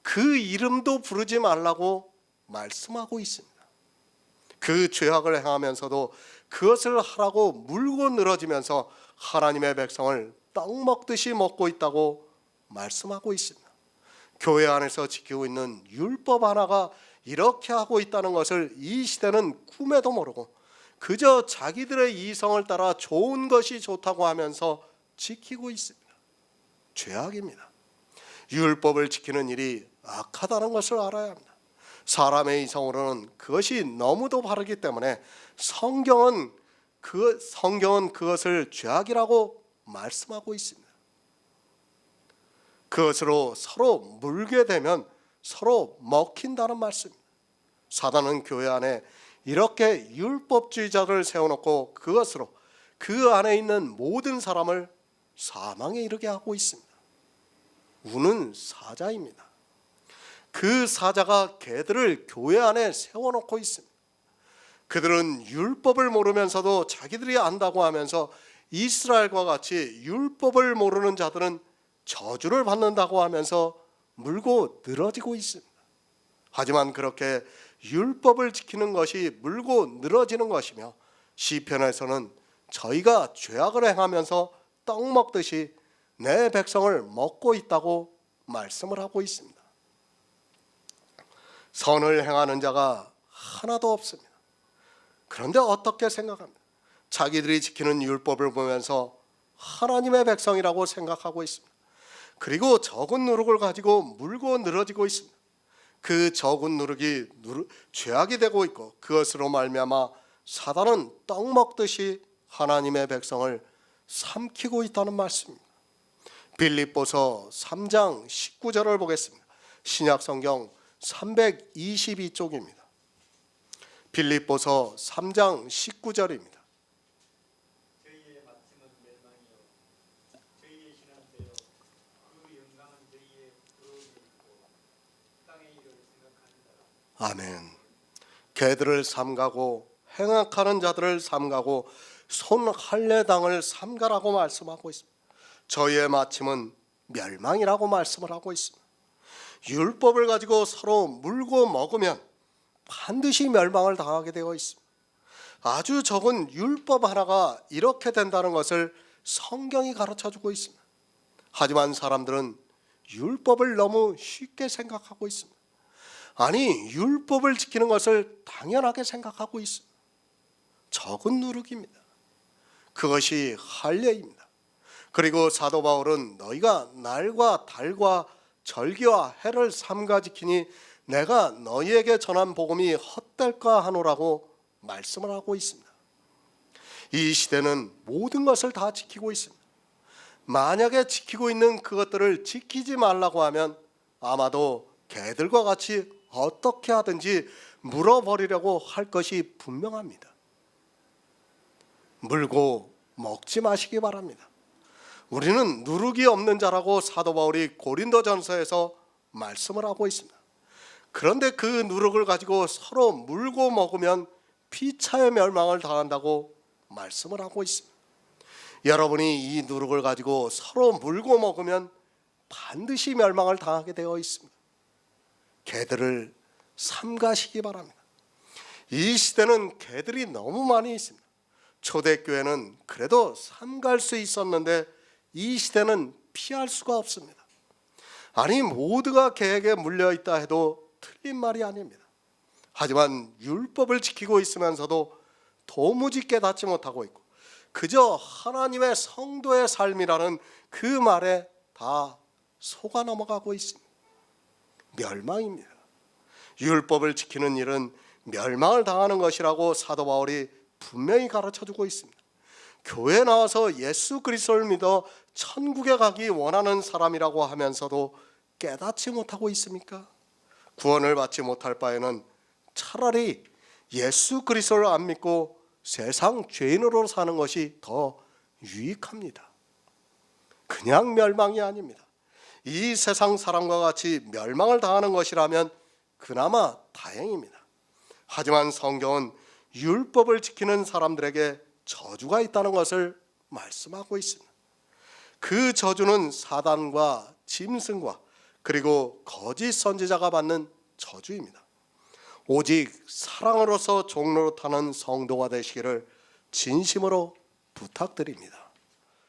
S1: 그 이름도 부르지 말라고 말씀하고 있습니다. 그 죄악을 행하면서도 그것을 하라고 물고 늘어지면서 하나님의 백성을 떡 먹듯이 먹고 있다고 말씀하고 있습니다. 교회 안에서 지키고 있는 율법 하나가 이렇게 하고 있다는 것을 이 시대는 꿈에도 모르고 그저 자기들의 이성을 따라 좋은 것이 좋다고 하면서 지키고 있습니다. 죄악입니다. 율법을 지키는 일이 악하다는 것을 알아야 합니다. 사람의 이성으로는 그것이 너무도 바르기 때문에 성경은 그것을 죄악이라고 말씀하고 있습니다. 그것으로 서로 물게 되면 서로 먹힌다는 말씀입니다. 사단은 교회 안에 이렇게 율법주의자를 세워놓고 그것으로 그 안에 있는 모든 사람을 사망에 이르게 하고 있습니다. 우는 사자입니다. 그 사자가 개들을 교회 안에 세워놓고 있습니다. 그들은 율법을 모르면서도 자기들이 안다고 하면서 이스라엘과 같이 율법을 모르는 자들은 저주를 받는다고 하면서 물고 늘어지고 있습니다. 하지만 그렇게 율법을 지키는 것이 물고 늘어지는 것이며 시편에서는 저희가 죄악을 행하면서 떡 먹듯이 내 백성을 먹고 있다고 말씀을 하고 있습니다. 선을 행하는 자가 하나도 없습니다. 그런데 어떻게 생각합니까? 자기들이 지키는 율법을 보면서 하나님의 백성이라고 생각하고 있습니다. 그리고 적은 누룩을 가지고 물고 늘어지고 있습니다. 그 적은 누룩이 죄악이 되고 있고 그것으로 말미암아 사단은 떡 먹듯이 하나님의 백성을 삼키고 있다는 말씀입니다. 빌립보서 3장 19절을 보겠습니다. 신약 성경 322쪽입니다. 빌립보서 3장 19절입니다.
S3: 저희의 마침은 멸망이요 저희의 신은 되어 그 영광은 저희의 부러움이 있고 땅의 일을 생각하는 자라.
S1: 아멘. 개들을 삼가고 행악하는 자들을 삼가고 손할례당을 삼가라고 말씀하고 있습니다. 저희의 마침은 멸망이라고 말씀을 하고 있습니다. 율법을 가지고 서로 물고 먹으면 반드시 멸망을 당하게 되어 있습니다. 아주 적은 율법 하나가 이렇게 된다는 것을 성경이 가르쳐주고 있습니다. 하지만 사람들은 율법을 너무 쉽게 생각하고 있습니다. 아니, 율법을 지키는 것을 당연하게 생각하고 있습니다. 적은 누룩입니다. 그것이 할례입니다. 그리고 사도 바울은 너희가 날과 달과 절기와 해를 삼가 지키니 내가 너희에게 전한 복음이 헛될까 하노라고 말씀을 하고 있습니다. 이 시대는 모든 것을 다 지키고 있습니다. 만약에 지키고 있는 그것들을 지키지 말라고 하면 아마도 개들과 같이 어떻게 하든지 물어버리려고 할 것이 분명합니다. 물고 먹지 마시기 바랍니다. 우리는 누룩이 없는 자라고 사도 바울이 고린도전서에서 말씀을 하고 있습니다. 그런데 그 누룩을 가지고 서로 물고 먹으면 피차의 멸망을 당한다고 말씀을 하고 있습니다. 여러분이 이 누룩을 가지고 서로 물고 먹으면 반드시 멸망을 당하게 되어 있습니다. 개들을 삼가시기 바랍니다. 이 시대는 개들이 너무 많이 있습니다. 초대교회는 그래도 삼갈 수 있었는데 이 시대는 피할 수가 없습니다. 아니, 모두가 개에게 물려있다 해도 틀린 말이 아닙니다. 하지만 율법을 지키고 있으면서도 도무지 깨닫지 못하고 있고 그저 하나님의 성도의 삶이라는 그 말에 다 속아 넘어가고 있습니다. 멸망입니다. 율법을 지키는 일은 멸망을 당하는 것이라고 사도 바울이 분명히 가르쳐주고 있습니다. 교회에 나와서 예수 그리스도를 믿어 천국에 가기 원하는 사람이라고 하면서도 깨닫지 못하고 있습니까? 구원을 받지 못할 바에는 차라리 예수 그리스도를 안 믿고 세상 죄인으로 사는 것이 더 유익합니다. 그냥 멸망이 아닙니다. 이 세상 사람과 같이 멸망을 당하는 것이라면 그나마 다행입니다. 하지만 성경은 율법을 지키는 사람들에게 저주가 있다는 것을 말씀하고 있습니다. 그 저주는 사단과 짐승과 그리고 거짓 선지자가 받는 저주입니다. 오직 사랑으로서 종로로 타는 성도가 되시기를 진심으로 부탁드립니다.